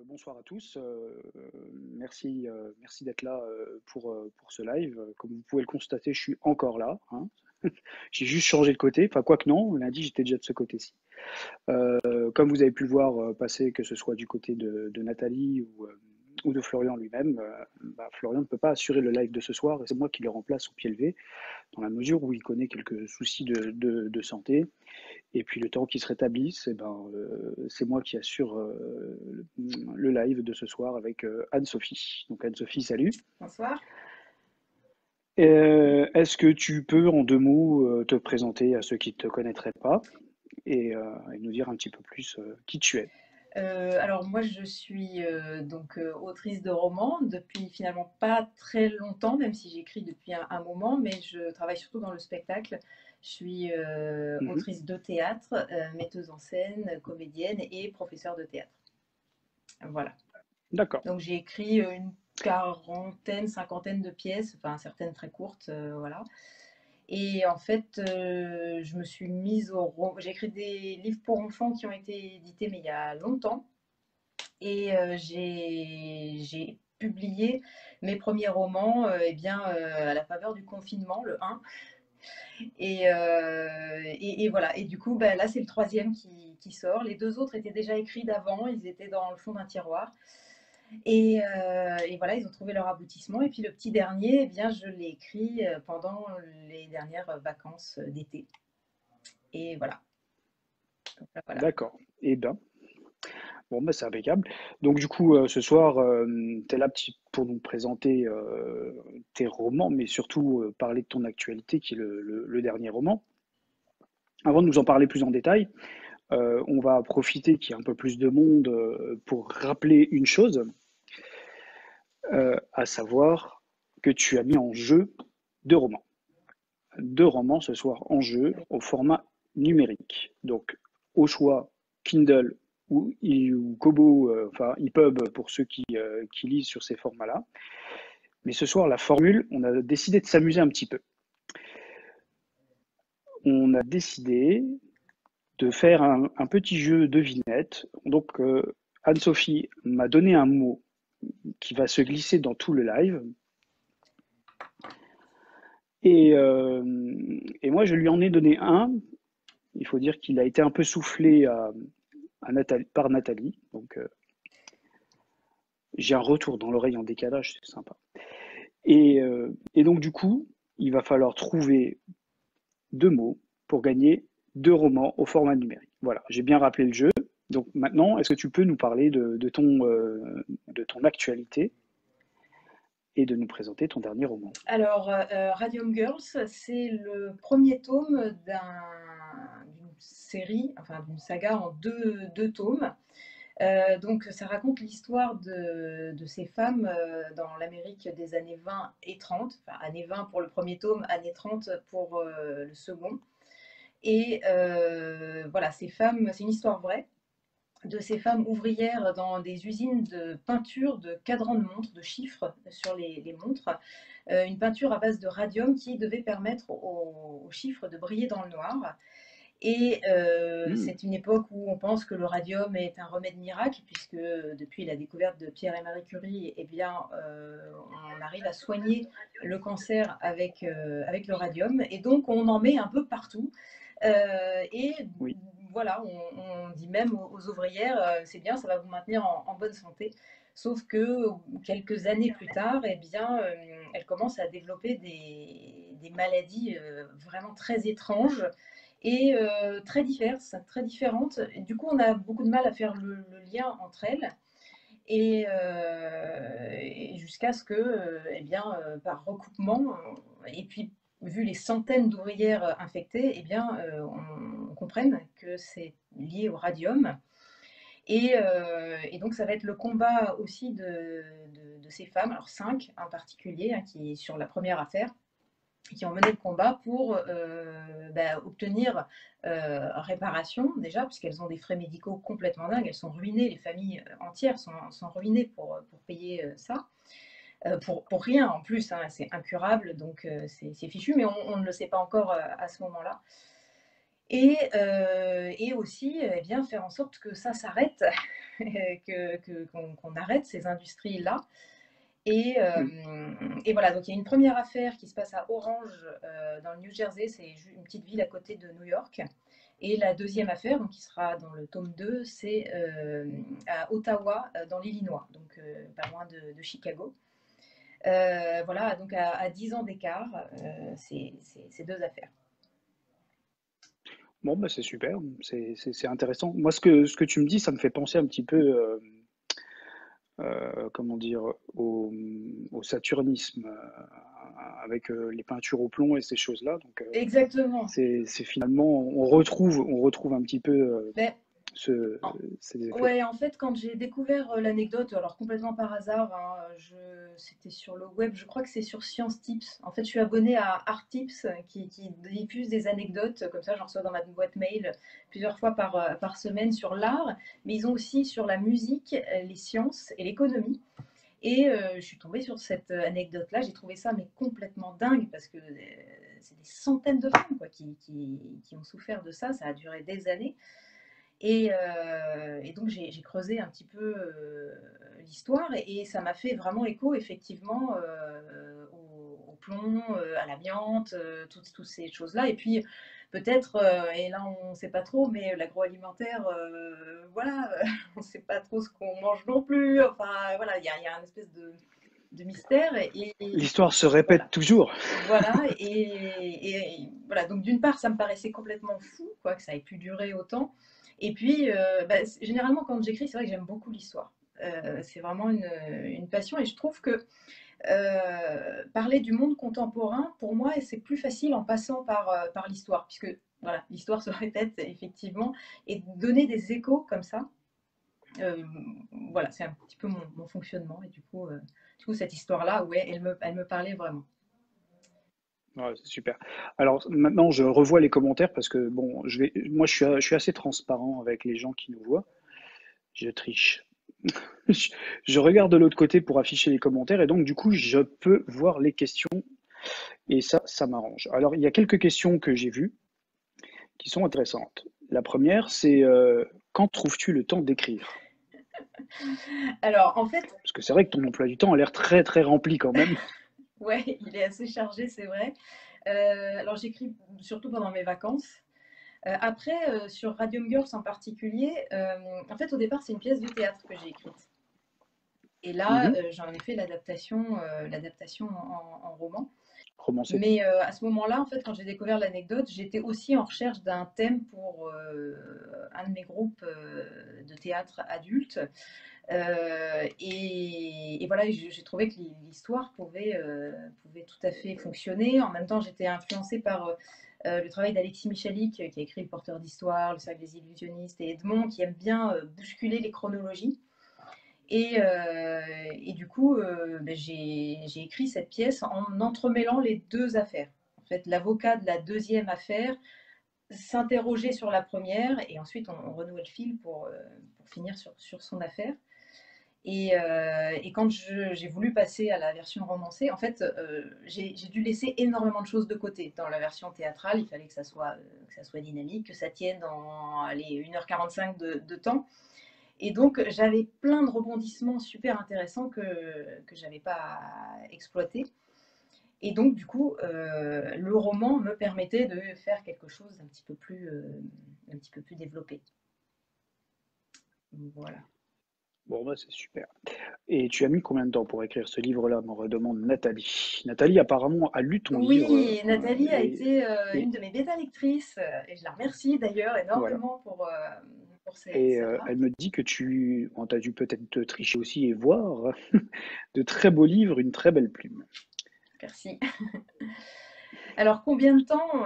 Bonsoir à tous. Merci d'être là pour ce live. Comme vous pouvez le constater, je suis encore là, hein. J'ai juste changé de côté. Enfin, quoi que non, lundi, j'étais déjà de ce côté-ci. Comme vous avez pu le voir passer, que ce soit du côté de Nathalie ou de Florian lui-même, Florian ne peut pas assurer le live de ce soir et c'est moi qui le remplace au pied levé, dans la mesure où il connaît quelques soucis de santé. Et puis le temps qu'il se rétablisse, c'est moi qui assure le live de ce soir avec Anne-Sophie. Donc Anne-Sophie, salut. Bonsoir. Est-ce que tu peux en deux mots te présenter à ceux qui ne te connaîtraient pas et nous dire un petit peu plus qui tu es? Alors moi je suis autrice de romans depuis finalement pas très longtemps, même si j'écris depuis un moment, mais je travaille surtout dans le spectacle. Je suis Mhm. autrice de théâtre, metteuse en scène, comédienne et professeure de théâtre. Voilà. D'accord, Donc j'ai écrit une quarantaine, cinquantaine de pièces, enfin certaines très courtes, voilà. Et en fait, je me suis mise j'ai écrit des livres pour enfants qui ont été édités, mais il y a longtemps. Et j'ai publié mes premiers romans à la faveur du confinement, le 1. Et voilà. Et du coup, bah, là, c'est le troisième qui sort. Les deux autres étaient déjà écrits d'avant, ils étaient dans le fond d'un tiroir. Et voilà, ils ont trouvé leur aboutissement. Et puis le petit dernier, eh bien, je l'ai écrit pendant les dernières vacances d'été. Et voilà. Donc, voilà. d'accord. Eh ben, bon, c'est impeccable. Donc du coup, ce soir, tu es là pour nous présenter tes romans, mais surtout parler de ton actualité, qui est le dernier roman. Avant de nous en parler plus en détail, on va profiter qu'il y ait un peu plus de monde pour rappeler une chose, à savoir que tu as mis en jeu deux romans. Deux romans ce soir en jeu au format numérique. Donc au choix Kindle ou Kobo, enfin EPUB pour ceux qui lisent sur ces formats-là. Mais ce soir, la formule, on a décidé de s'amuser un petit peu. On a décidé de faire un petit jeu de devinette. Donc Anne-Sophie m'a donné un mot qui va se glisser dans tout le live. Et moi, je lui en ai donné un. Il faut dire qu'il a été un peu soufflé par Nathalie. Donc, j'ai un retour dans l'oreille en décalage, c'est sympa. Et donc, du coup, il va falloir trouver deux mots pour gagner deux romans au format numérique. Voilà, j'ai bien rappelé le jeu. Donc maintenant, est-ce que tu peux nous parler de ton actualité et de nous présenter ton dernier roman? Alors, Radium Girls, c'est le premier tome d'une série, enfin d'une saga en deux tomes. Donc, ça raconte l'histoire de ces femmes dans l'Amérique des années 20 et 30. Enfin, années 20 pour le premier tome, années 30 pour le second. Et voilà, ces femmes, c'est une histoire vraie de ces femmes ouvrières dans des usines de peinture de cadrans de montres, de chiffres sur les montres. Une peinture à base de radium qui devait permettre aux chiffres de briller dans le noir. Et Hmm. c'est une époque où on pense que le radium est un remède miracle, puisque depuis la découverte de Pierre et Marie Curie, eh bien, on arrive à soigner le cancer avec le radium. Et donc, on en met un peu partout. Et Oui. voilà, on dit même aux ouvrières, c'est bien, ça va vous maintenir en bonne santé. Sauf que quelques années plus tard, eh bien, elles commencent à développer des maladies vraiment très étranges et très diverses, très différentes. Et du coup, on a beaucoup de mal à faire le lien entre elles. Et jusqu'à ce que, eh bien, par recoupement, et puis vu les centaines d'ouvrières infectées, eh bien, on comprenne que c'est lié au radium. Et donc, ça va être le combat aussi de ces femmes, alors 5 en particulier, hein, qui, sur la première affaire, qui ont mené le combat pour obtenir réparation déjà, puisqu'elles ont des frais médicaux complètement dingues, elles sont ruinées, les familles entières sont ruinées pour payer ça. Pour rien en plus, hein, c'est incurable, donc c'est fichu, mais on ne le sait pas encore à ce moment-là. Et aussi, eh bien, faire en sorte que ça s'arrête, qu'on arrête ces industries-là. Et voilà, donc il y a une première affaire qui se passe à Orange, dans le New Jersey, c'est une petite ville à côté de New York. Et la deuxième affaire, donc qui sera dans le tome 2, c'est à Ottawa, dans l'Illinois, donc pas loin de Chicago. Voilà, donc à 10 ans d'écart, ces deux affaires. Bon, bah, c'est super, c'est intéressant. Moi, ce que tu me dis, ça me fait penser un petit peu, comment dire, au saturnisme, avec les peintures au plomb et ces choses-là. Donc, Exactement. c'est finalement, on retrouve un petit peu Ben, ce, en- ces effets-là. Ouais, en fait, quand j'ai découvert l'anecdote, alors complètement par hasard, hein, c'était sur le web, je crois que c'est sur Science Tips. En fait, je suis abonnée à Art Tips qui diffuse des anecdotes, comme ça j'en reçois dans ma boîte mail plusieurs fois par semaine sur l'art, mais ils ont aussi sur la musique, les sciences et l'économie. Et je suis tombée sur cette anecdote-là, j'ai trouvé ça mais complètement dingue parce que c'est des centaines de femmes quoi, qui ont souffert de ça, ça a duré des années. Et donc j'ai creusé un petit peu l'histoire et ça m'a fait vraiment écho effectivement au plomb, à l'amiante, toutes ces choses-là. Et puis peut-être, et là on ne sait pas trop, mais l'agroalimentaire, voilà, on ne sait pas trop ce qu'on mange non plus. Enfin voilà, il y a une espèce de mystère. L'histoire se Voilà. répète toujours. Voilà, voilà, donc d'une part, ça me paraissait complètement fou, quoi, que ça ait pu durer autant. Et puis, bah, généralement, quand j'écris, c'est vrai que j'aime beaucoup l'histoire. C'est vraiment une passion et je trouve que parler du monde contemporain, pour moi, c'est plus facile en passant par l'histoire, puisque voilà, l'histoire se répète effectivement, et donner des échos comme ça, euh, voilà, c'est un petit peu mon fonctionnement. Et du coup cette histoire-là, ouais, elle me parlait vraiment. Ouais, c'est super. Alors maintenant, je revois les commentaires parce que bon, moi, je suis assez transparent avec les gens qui nous voient. Je triche. Je je regarde de l'autre côté pour afficher les commentaires et donc du coup, je peux voir les questions et ça m'arrange. Alors, il y a quelques questions que j'ai vues qui sont intéressantes. La première, c'est quand trouves-tu le temps d'écrire? Alors, en fait, Parce que c'est vrai que ton emploi du temps a l'air très très rempli quand même. ouais, il est assez chargé, c'est vrai. Alors, j'écris surtout pendant mes vacances. Après, sur Radium Girls en particulier, en fait, au départ, c'est une pièce de théâtre que j'ai écrite. Et là, Mhm. j'en ai fait l'adaptation en roman. Romancé. Mais à ce moment-là, en fait, quand j'ai découvert l'anecdote, j'étais aussi en recherche d'un thème pour un de mes groupes de théâtre adultes. Et voilà, j'ai trouvé que l'histoire pouvait tout à fait fonctionner. En même temps, j'étais influencée par le travail d'Alexis Michalik, qui a écrit Le Porteur d'Histoire, Le Cercle des Illusionnistes, et Edmond, qui aime bien bousculer les chronologies. Et du coup, ben, j'ai écrit cette pièce en entremêlant les deux affaires. En fait, l'avocat de la deuxième affaire s'interrogeait sur la première, et ensuite on renouait le fil pour finir sur son affaire. Et quand j'ai voulu passer à la version romancée, en fait, j'ai dû laisser énormément de choses de côté. Dans la version théâtrale, il fallait que ça soit dynamique, que ça tienne dans allez, 1h45 de temps. Et donc, j'avais plein de rebondissements super intéressants que je n'avais pas exploités. Et donc, du coup, le roman me permettait de faire quelque chose un petit peu plus développé. Voilà. Bon, bah, c'est super. Et tu as mis combien de temps pour écrire ce livre-là, me redemande Nathalie. Nathalie, apparemment, a lu ton livre Oui, Nathalie a été et, une de mes bêta-lectrices et je la remercie d'ailleurs voilà. énormément pour Et ces elle remarques. me dit que tu as dû peut-être te tricher aussi et voir de très beaux livres, une très belle plume. Merci. Alors, combien de temps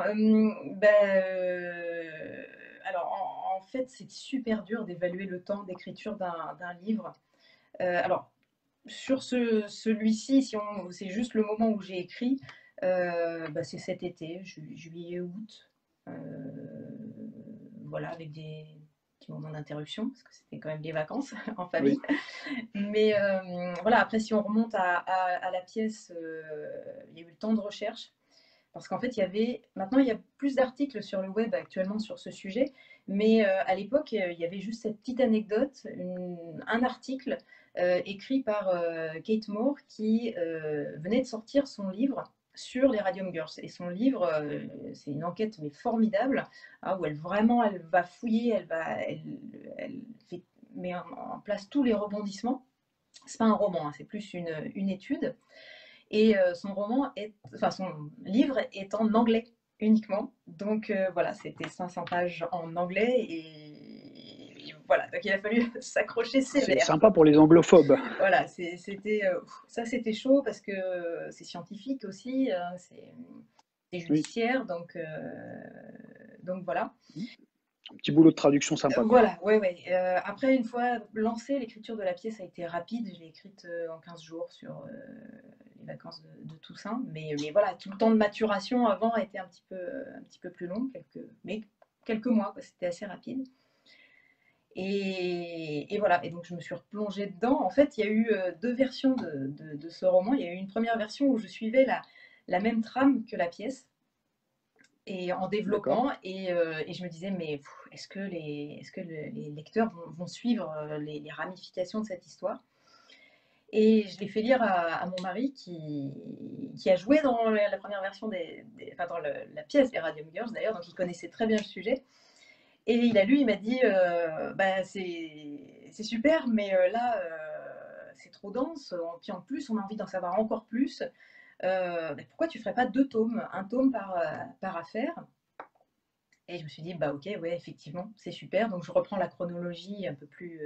alors, en fait, c'est super dur d'évaluer le temps d'écriture d'un livre. Alors, sur celui-ci, c'est juste le moment où j'ai écrit, bah, c'est cet été, juillet, août. Euh, voilà, avec des petits moments d'interruption, parce que c'était quand même des vacances en famille. Oui. Mais voilà, après, si on remonte à la pièce, il y a eu le temps de recherche. parce qu'en fait, maintenant, il y a plus d'articles sur le web actuellement sur ce sujet, mais à l'époque, il y avait juste cette petite anecdote, un article écrit par Kate Moore qui venait de sortir son livre sur les Radium Girls. Et son livre, c'est une enquête mais formidable, hein, où elle va fouiller, elle met en place tous les rebondissements. C'est pas un roman, hein, c'est plus une étude. Et son livre est en anglais uniquement. Donc voilà, c'était 500 pages en anglais et voilà, donc il a fallu s'accrocher C'est sévère, sympa quoi. pour les anglophobes. Voilà, c'était chaud parce que c'est scientifique aussi, hein, c'est Oui. judiciaire, donc voilà. Un petit boulot de traduction sympa, quoi. Voilà, ouais, ouais. Après, une fois lancée, l'écriture de la pièce a été rapide. Je l'ai écrite en 15 jours sur les vacances de Toussaint. Mais voilà, tout le temps de maturation avant a été un petit peu plus long, mais quelques mois, quoi. C'était assez rapide. Et voilà, et donc je me suis replongée dedans. En fait, il y a eu deux versions de ce roman. Il y a eu une première version où je suivais la même trame que la pièce et en D'accord. développant. Et je me disais, mais est-ce que les lecteurs vont suivre les ramifications de cette histoire? Et je l'ai fait lire à mon mari qui a joué dans la première version enfin, dans la pièce des Radium Girls d'ailleurs, donc il connaissait très bien le sujet. Et il a lu, il m'a dit, bah, c'est super, mais là, c'est trop dense. Puis en plus, on a envie d'en savoir encore plus. Bah, pourquoi tu ferais pas deux tomes, un tome par affaire? Et je me suis dit, bah ok, ouais, effectivement, c'est super. Donc je reprends la chronologie un peu plus,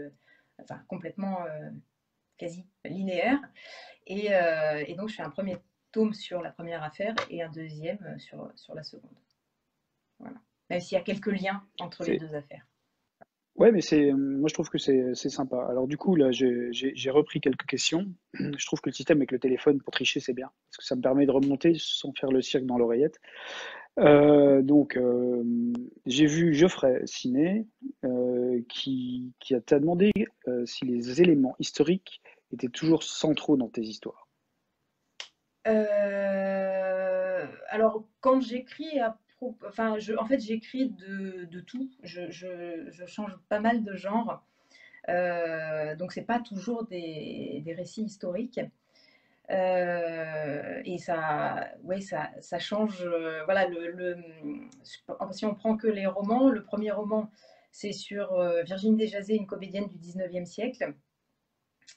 enfin complètement quasi linéaire. Et donc je fais un premier tome sur la première affaire et un deuxième sur la seconde. Voilà. Même s'il y a quelques liens entre les C'est deux affaires. Ouais, mais moi je trouve que c'est sympa. Alors du coup, là, j'ai repris quelques questions. Je trouve que le système avec le téléphone pour tricher, c'est bien, parce que ça me permet de remonter sans faire le cirque dans l'oreillette. Donc, j'ai vu Geoffrey Ciné qui t'a demandé si les éléments historiques étaient toujours centraux dans tes histoires. Alors, quand j'écris enfin, en fait, j'écris de tout. Je change pas mal de genre. Donc, c'est pas toujours des récits historiques. Et ça, ouais, ça change. Voilà, si on prend que les romans, le premier roman, c'est sur Virginie Desjazet, une comédienne du 19e siècle.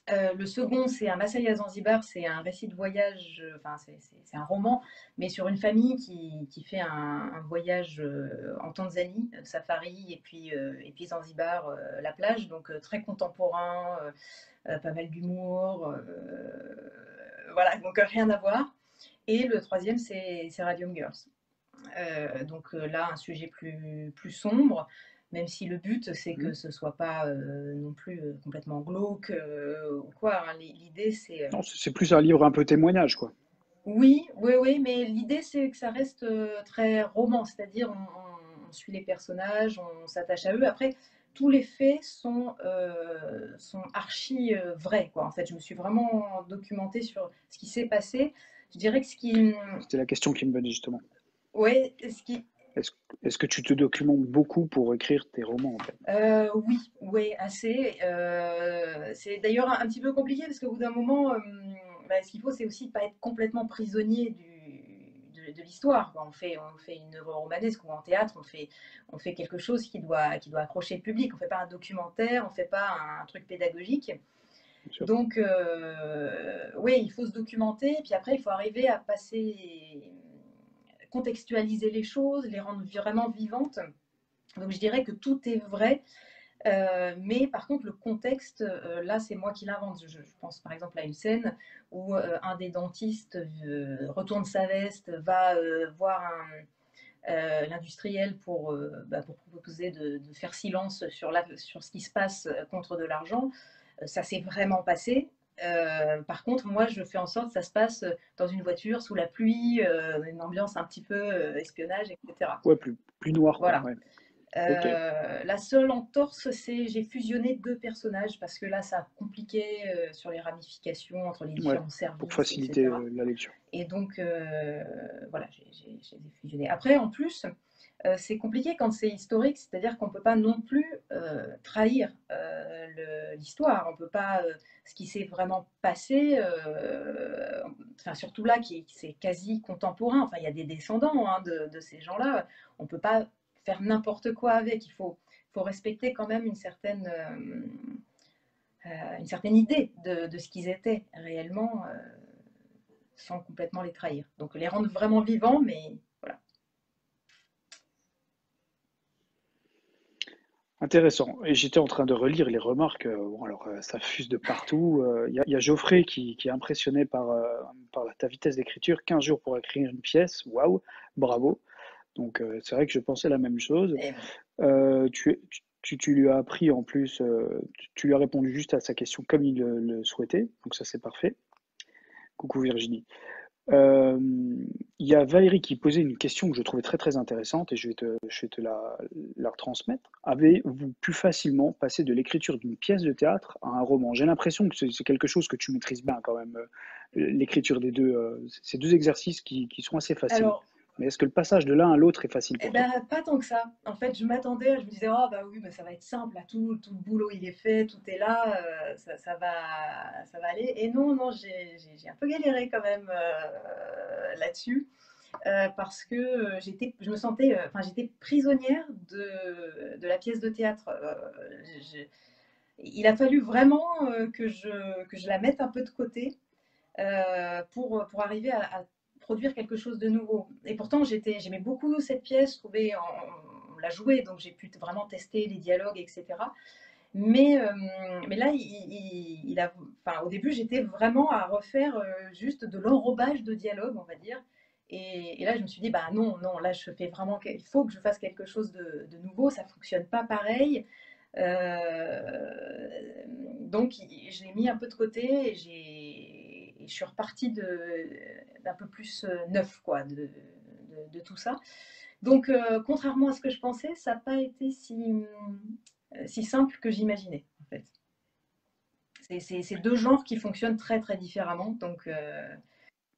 Le second, c'est un Massaï à Zanzibar, c'est un récit de voyage, enfin c'est un roman, mais sur une famille qui fait un voyage en Tanzanie, safari, et puis Zanzibar, la plage, donc très contemporain, pas mal d'humour, voilà, donc rien à voir. Et le troisième, c'est Radium Girls. Donc là, un sujet plus sombre, même si le but, c'est Hmm. que ce soit pas non plus complètement glauque ou quoi, hein. L'idée, c'est... Non, c'est plus un livre un peu témoignage, quoi. Oui, oui, oui, mais l'idée, c'est que ça reste très roman, c'est-à-dire on suit les personnages, on s'attache à eux. Après, tous les faits sont archi vrais, quoi. En fait, je me suis vraiment documentée sur ce qui s'est passé. Je dirais que C'était la question qui me venait justement. ouais, Est-ce, est-ce que tu te documentes beaucoup pour écrire tes romans, en fait? Oui, oui, assez. C'est d'ailleurs un petit peu compliqué parce qu'au bout d'un moment, bah, ce qu'il faut, c'est aussi pas être complètement prisonnier de l'histoire, quoi. On fait une œuvre romanesque ou en théâtre, on fait quelque chose qui doit accrocher le public. On fait pas un documentaire, on fait pas un truc pédagogique. Bien sûr. Donc, oui, il faut se documenter, puis après, il faut arriver à contextualiser les choses, les rendre vraiment vivantes. Donc, je dirais que tout est vrai, mais par contre, le contexte, là, c'est moi qui l'invente. Je pense par exemple à une scène où un des dentistes retourne sa veste, va voir l'industriel pour proposer de faire silence sur ce qui se passe contre de l'argent. Ça s'est vraiment passé. Par contre, moi, je fais en sorte que ça se passe dans une voiture, sous la pluie, une ambiance un petit peu espionnage, etc. Ouais, plus noir, quoi. Voilà. Ouais. Ok, La seule entorse, c'est j'ai fusionné 2 personnages parce que là, ça a compliqué, sur les ramifications entre les ouais, différents pour services et faciliter cetera. la lecture. Et donc, voilà, je les ai fusionnés. Après, en plus, c'est compliqué quand c'est historique, c'est-à-dire qu'on ne peut pas non plus trahir l'histoire. On peut pas, ce qui s'est vraiment passé, enfin, surtout là, c'est quasi contemporain. Enfin, il y a des descendants hein, de ces gens-là. On ne peut pas faire n'importe quoi avec. Faut respecter quand même une certaine idée de ce qu'ils étaient réellement. Sans complètement les trahir. Donc les rendre vraiment vivants, mais voilà. Intéressant. Et j'étais en train de relire les remarques. Bon, alors, ça fuse de partout. Il y a Geoffrey qui est impressionné par ta vitesse d'écriture. 15 jours pour écrire une pièce. Waouh, bravo. Donc, c'est vrai que je pensais la même chose. Et Tu lui as appris en plus, tu lui as répondu juste à sa question comme il le souhaitait. Donc, ça, c'est parfait. Coucou Virginie. Euh, Il y a Valérie qui posait une question que je trouvais très très intéressante et je vais te la retransmettre. Avez-vous pu facilement passer de l'écriture d'une pièce de théâtre à un roman? J'ai l'impression que c'est quelque chose que tu maîtrises bien quand même, l'écriture des deux. Ces deux exercices qui sont assez faciles. alors, Mais est-ce que le passage de l'un à l'autre est facile eh pour toi? ben, pas tant que ça. En fait, je me disais, oh bah oui, bah, ça va être simple, là, tout le boulot il est fait, tout est là, ça va aller. Et non, non, j'ai un peu galéré quand même là-dessus, parce que je me sentais, enfin, j'étais prisonnière de la pièce de théâtre. Je- il a fallu vraiment que je la mette un peu de côté pour arriver à produire quelque chose de nouveau. Et pourtant, j'aimais beaucoup cette pièce, je trouvais, on l'a jouée, donc j'ai pu vraiment tester les dialogues, etc. Mais, euh, mais là, enfin, au début, j'étais vraiment à refaire juste de l'enrobage de dialogue, on va dire. Et là, je me suis dit, bah non, non, là, je fais vraiment, il faut que je fasse quelque chose de nouveau, ça fonctionne pas pareil. Euh, donc, je l'ai mis un peu de côté et je suis repartie d'un peu plus neuf, quoi, de tout ça. Donc, contrairement à ce que je pensais, ça n'a pas été si simple que j'imaginais, en fait. C'est deux genres qui fonctionnent très, très différemment. Donc,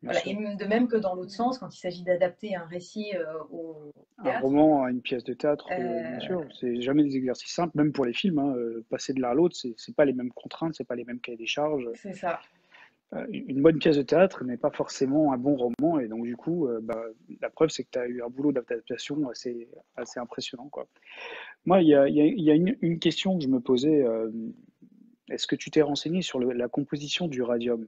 Bien voilà. Et sûr. de même que dans l'autre sens, quand il s'agit d'adapter un récit au Un théâtre, roman à une pièce de théâtre, bien euh, sûr, c'est jamais des exercices simples, même pour les films, hein, passer de l'un à l'autre, c'est pas les mêmes contraintes, c'est pas les mêmes cahiers des charges. c'est ça. Une bonne pièce de théâtre n'est pas forcément un bon roman, et donc du coup, bah, la preuve, c'est que tu as eu un boulot d'adaptation assez impressionnant, quoi. Moi, il y a une question que je me posais, est-ce que tu t'es renseigné sur la composition du radium?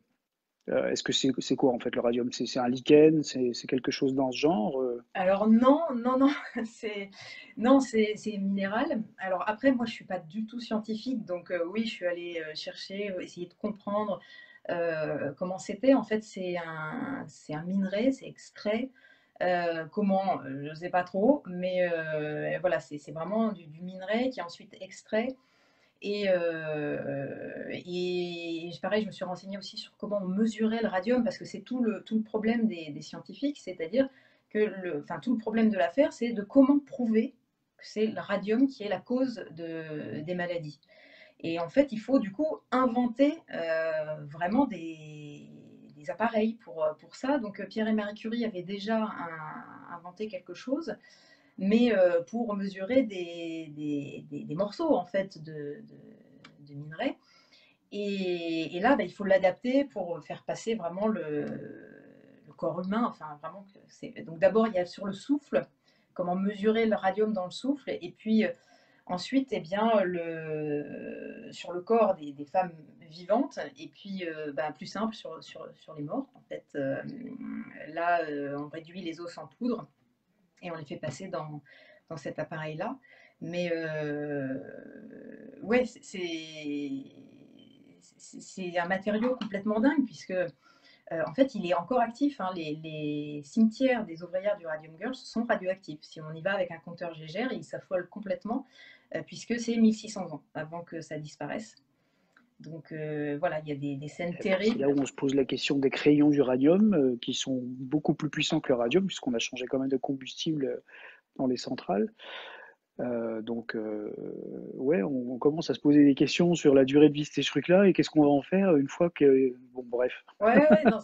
Est-ce que c'est quoi en fait le radium? C'est un lichen? C'est quelque chose dans ce genre? Alors non, non, non, non, c'est minéral. Alors après, moi, je suis pas du tout scientifique, donc oui, je suis allée chercher, essayer de comprendre comment c'était. En fait, c'est un minerai, c'est extrait. Comment, je ne sais pas trop, mais voilà, c'est vraiment du minerai qui est ensuite extrait. Et pareil, je me suis renseignée aussi sur comment on mesurait le radium, parce que c'est tout le problème des scientifiques, c'est-à-dire que enfin, tout le problème de l'affaire, c'est de comment prouver que c'est le radium qui est la cause des maladies. Et en fait, il faut du coup inventer vraiment des appareils pour ça. Donc Pierre et Marie Curie avaient déjà inventé quelque chose, mais pour mesurer des morceaux en fait de minerai. Et là, bah, il faut l'adapter pour faire passer vraiment le corps humain. Enfin, vraiment donc d'abord, il y a sur le souffle, comment mesurer le radium dans le souffle, et puis ensuite, eh bien, sur le corps des femmes vivantes, et puis bah, plus simple sur les morts. En fait, là, on réduit les os en poudre et on les fait passer dans cet appareil-là. Mais ouais, c'est un matériau complètement dingue, puisque en fait, il est encore actif. Hein. Les cimetières des ouvrières du Radium Girls sont radioactifs. Si on y va avec un compteur Gégère, il s'affole complètement, puisque c'est 1600 ans avant que ça disparaisse. Donc voilà, il y a des scènes Eh ben, c'est là terribles. où on se pose la question des crayons d'uranium, qui sont beaucoup plus puissants que le radium, puisqu'on a changé quand même de combustible dans les centrales. Ouais, on commence à se poser des questions sur la durée de vie de ces trucs-là et qu'est-ce qu'on va en faire une fois que... Bon, bref. Ouais, ouais, non,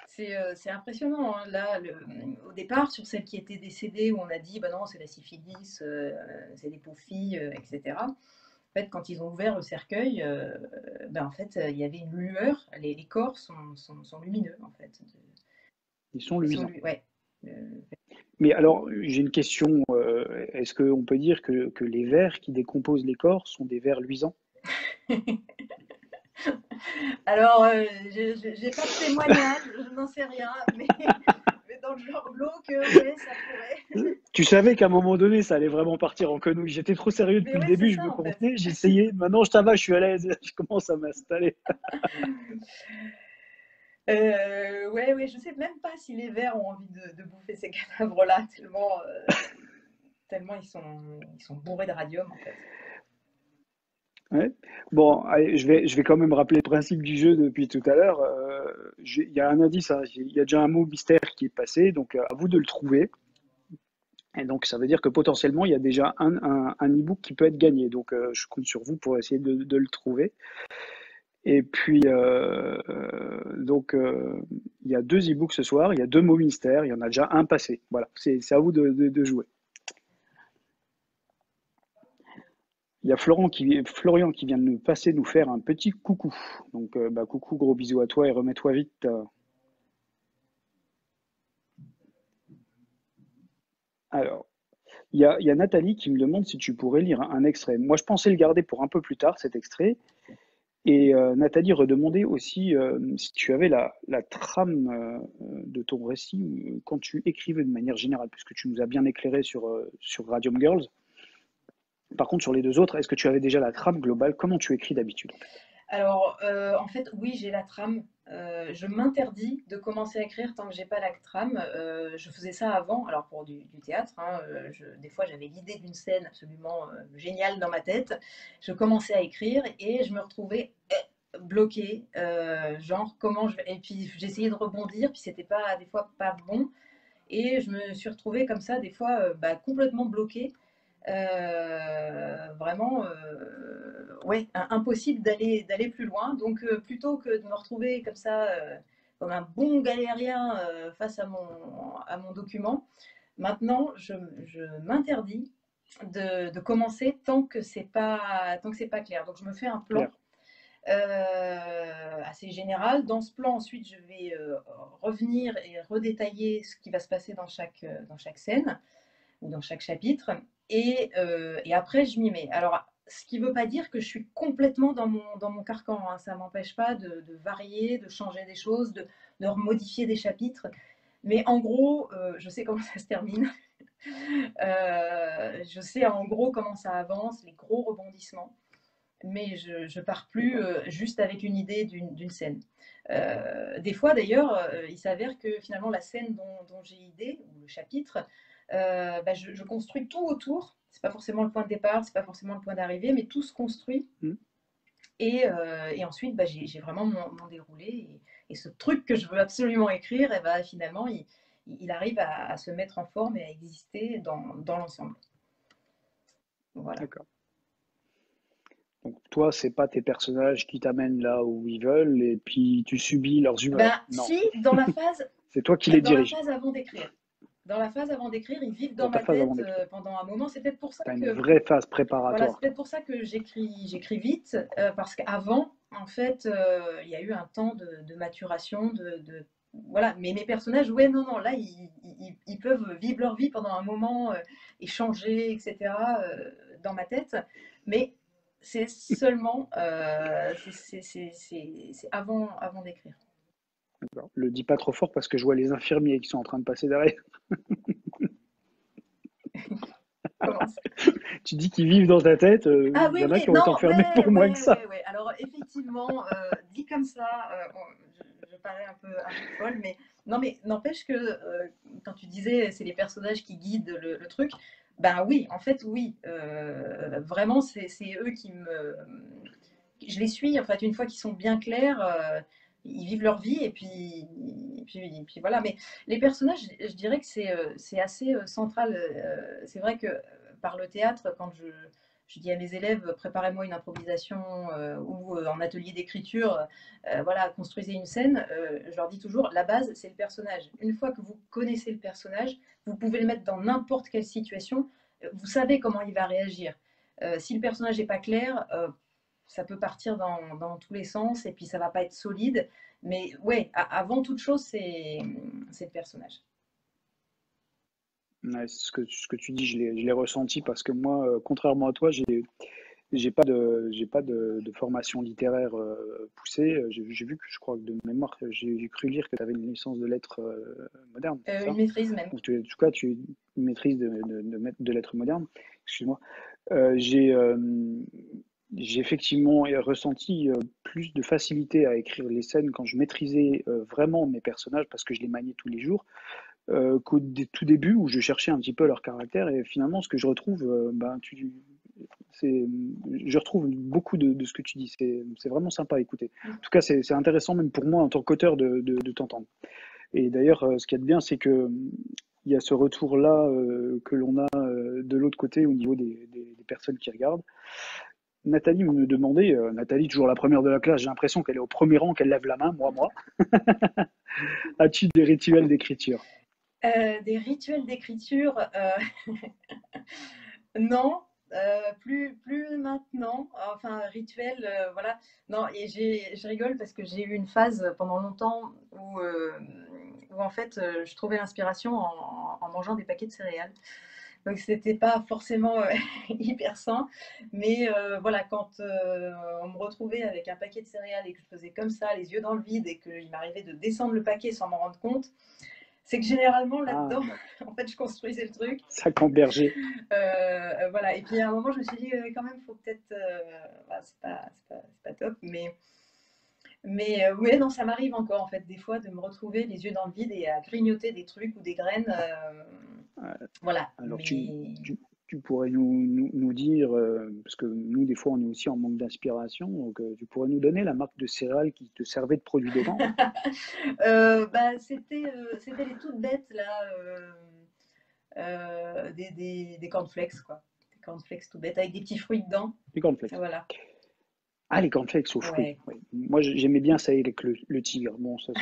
c'est impressionnant, hein. Là, au départ, sur celle qui était décédée, où on a dit, bah non, c'est la syphilis, c'est des pauvres filles, etc. En fait, quand ils ont ouvert le cercueil, ben, en fait, il y avait une lueur. Les corps sont lumineux, en fait. Ils sont Ils sont, luisants. ouais. Mais alors, j'ai une question. Est-ce qu'on peut dire que les vers qui décomposent les corps sont des vers luisants? Alors, j'ai pas de témoignage, je n'en sais rien, mais dans le genre glauque, ouais, ça pourrait. Tu savais qu'à un moment donné, ça allait vraiment partir en quenouille. J'étais trop sérieux Mais depuis le ouais, c'est début, je ça, me en fait. contenais, j'essayais. Maintenant, ça va, je suis à l'aise, je commence à m'installer. Ouais, ouais, je sais même pas si les vers ont envie de bouffer ces cadavres-là, tellement ils sont bourrés de radium, en fait. Ouais. Bon, allez, je vais quand même rappeler le principe du jeu depuis tout à l'heure. Il y a un indice, hein, il y a déjà un mot mystère qui est passé, donc à vous de le trouver. Et donc, ça veut dire que potentiellement, il y a déjà un e-book qui peut être gagné. Donc, je compte sur vous pour essayer de le trouver. Et puis, il y a deux e-books ce soir, il y a deux mots mystères, il y en a déjà un passé. Voilà, c'est à vous de jouer. Il y a Florian qui vient de nous passer nous faire un petit coucou. Donc, coucou, gros bisous à toi et remets-toi vite. Alors, il y a Nathalie qui me demande si tu pourrais lire un extrait. Moi, je pensais le garder pour un peu plus tard, cet extrait. Et Nathalie redemandait aussi si tu avais la trame de ton récit quand tu écrivais de manière générale, puisque tu nous as bien éclairé sur Radium Girls. Par contre, sur les deux autres, est-ce que tu avais déjà la trame globale? Comment tu écris d'habitude? Alors, en fait, oui, j'ai la trame. Je m'interdis de commencer à écrire tant que j'ai pas la trame. Je faisais ça avant, alors pour du théâtre, hein, des fois j'avais l'idée d'une scène absolument géniale dans ma tête. Je commençais à écrire et je me retrouvais bloquée, genre comment je vais... Et puis j'essayais de rebondir, puis c'était pas des fois pas bon. Et je me suis retrouvée comme ça, des fois complètement bloquée. Vraiment, ouais, impossible d'aller plus loin. Donc, plutôt que de me retrouver comme ça, comme un bon galérien face à mon document, maintenant, je m'interdis de commencer tant que c'est pas clair. Donc, je me fais un plan Claire. assez général. Dans ce plan, ensuite, je vais revenir et redétailler ce qui va se passer dans chaque scène ou dans chaque chapitre. Et après, je m'y mets. Alors, ce qui ne veut pas dire que je suis complètement dans mon carcan, hein. Ça ne m'empêche pas de varier, de changer des choses, de remodifier des chapitres. Mais en gros, je sais comment ça se termine. Je sais en gros comment ça avance, les gros rebondissements. Mais je pars plus juste avec une idée d'une scène. Des fois, d'ailleurs, il s'avère que finalement, la scène dont j'ai idée, ou le chapitre, je construis tout autour. C'est pas forcément le point de départ, c'est pas forcément le point d'arrivée, mais tout se construit. Hmm. Et ensuite, j'ai vraiment mon déroulé. Et ce truc que je veux absolument écrire, et finalement, il arrive à se mettre en forme et à exister dans l'ensemble. Voilà. D'accord. Donc, toi, c'est pas tes personnages qui t'amènent là où ils veulent et puis tu subis leurs humeurs. Ben, Non, si, c'est toi qui les dans la diriges. phase avant d'écrire. Dans la phase avant d'écrire, ils vivent Dans dans ta ma phase avant tête d'écrire. pendant un moment. C'est peut-être pour ça Tu as une que vraie phase voilà, c'est préparatoire, peut-être toi. pour ça que j'écris vite, parce qu'avant, en fait, il y a eu un temps de maturation, voilà. Mais mes personnages, ouais, non, non, là, ils peuvent vivre leur vie pendant un moment, échanger, etc., dans ma tête. Mais c'est seulement, c'est avant d'écrire. D'accord. Le dis pas trop fort parce que je vois les infirmiers qui sont en train de passer derrière. Comment ça? Tu dis qu'ils vivent dans ta tête, Ah il oui, y en a oui, qui ont été non, enfermés pour moins que ça. ouais. Alors effectivement, dit comme ça, je parais un peu folle, mais non, mais n'empêche que quand tu disais c'est les personnages qui guident le truc, ben oui, en fait oui, vraiment c'est eux je les suis en fait une fois qu'ils sont bien clairs. Ils vivent leur vie et puis voilà. Mais les personnages, je dirais que c'est assez central. C'est vrai que par le théâtre, quand je dis à mes élèves, préparez-moi une improvisation ou en atelier d'écriture, voilà, construisez une scène, je leur dis toujours, la base, c'est le personnage. Une fois que vous connaissez le personnage, vous pouvez le mettre dans n'importe quelle situation, vous savez comment il va réagir. Si le personnage n'est pas clair, ça peut partir dans tous les sens et puis ça va pas être solide. Mais ouais, avant toute chose, c'est le personnage. Ouais, ce que tu dis, je l'ai ressenti parce que moi, contrairement à toi, j'ai pas de formation littéraire poussée. J'ai vu que je crois que de mémoire, j'ai cru lire que tu avais une licence de lettres modernes, c'est Une ça? maîtrise même. Donc en tout cas, tu une maîtrise de lettres modernes. Excuse-moi. J'ai j'ai effectivement ressenti plus de facilité à écrire les scènes quand je maîtrisais vraiment mes personnages parce que je les maniais tous les jours qu'au tout début où je cherchais un petit peu leur caractère et finalement ce que je retrouve, c'est, je retrouve beaucoup de ce que tu dis. C'est vraiment sympa à écouter. En tout cas, c'est intéressant même pour moi en tant qu'auteur de t'entendre. Et d'ailleurs, ce qu'il y a de bien, c'est que il y a ce retour-là que l'on a de l'autre côté au niveau des personnes qui regardent. Nathalie me demandait, Nathalie, toujours la première de la classe, j'ai l'impression qu'elle est au premier rang, qu'elle lève la main, moi. As-tu des rituels d'écriture? Des rituels d'écriture, non, plus maintenant. Enfin, rituel, voilà. Non, et je rigole parce que j'ai eu une phase pendant longtemps où en fait, je trouvais l'inspiration en mangeant des paquets de céréales. Donc c'était pas forcément hyper sain, mais voilà, quand on me retrouvait avec un paquet de céréales et que je faisais comme ça, les yeux dans le vide, et qu'il m'arrivait de descendre le paquet sans m'en rendre compte, c'est que généralement Ah, là-dedans, en fait, je construisais le truc. ça Berger. Voilà. Et puis à un moment, je me suis dit, quand même, faut peut-être. Bah, c'est pas top, mais ouais, non, ça m'arrive encore, en fait, des fois, de me retrouver les yeux dans le vide et à grignoter des trucs ou des graines. Voilà. Alors Mais. tu pourrais nous dire, parce que nous, des fois, on est aussi en manque d'inspiration, donc tu pourrais nous donner la marque de céréales qui te servait de produit de vente? Bah, c'était les toutes bêtes, là, des cornflakes, quoi. Des cornflakes tout bêtes, avec des petits fruits dedans. Les cornflakes. Voilà. Ah, les cornflakes aux fruits. Ouais. Oui. Moi, j'aimais bien ça avec le tigre. Bon, ça,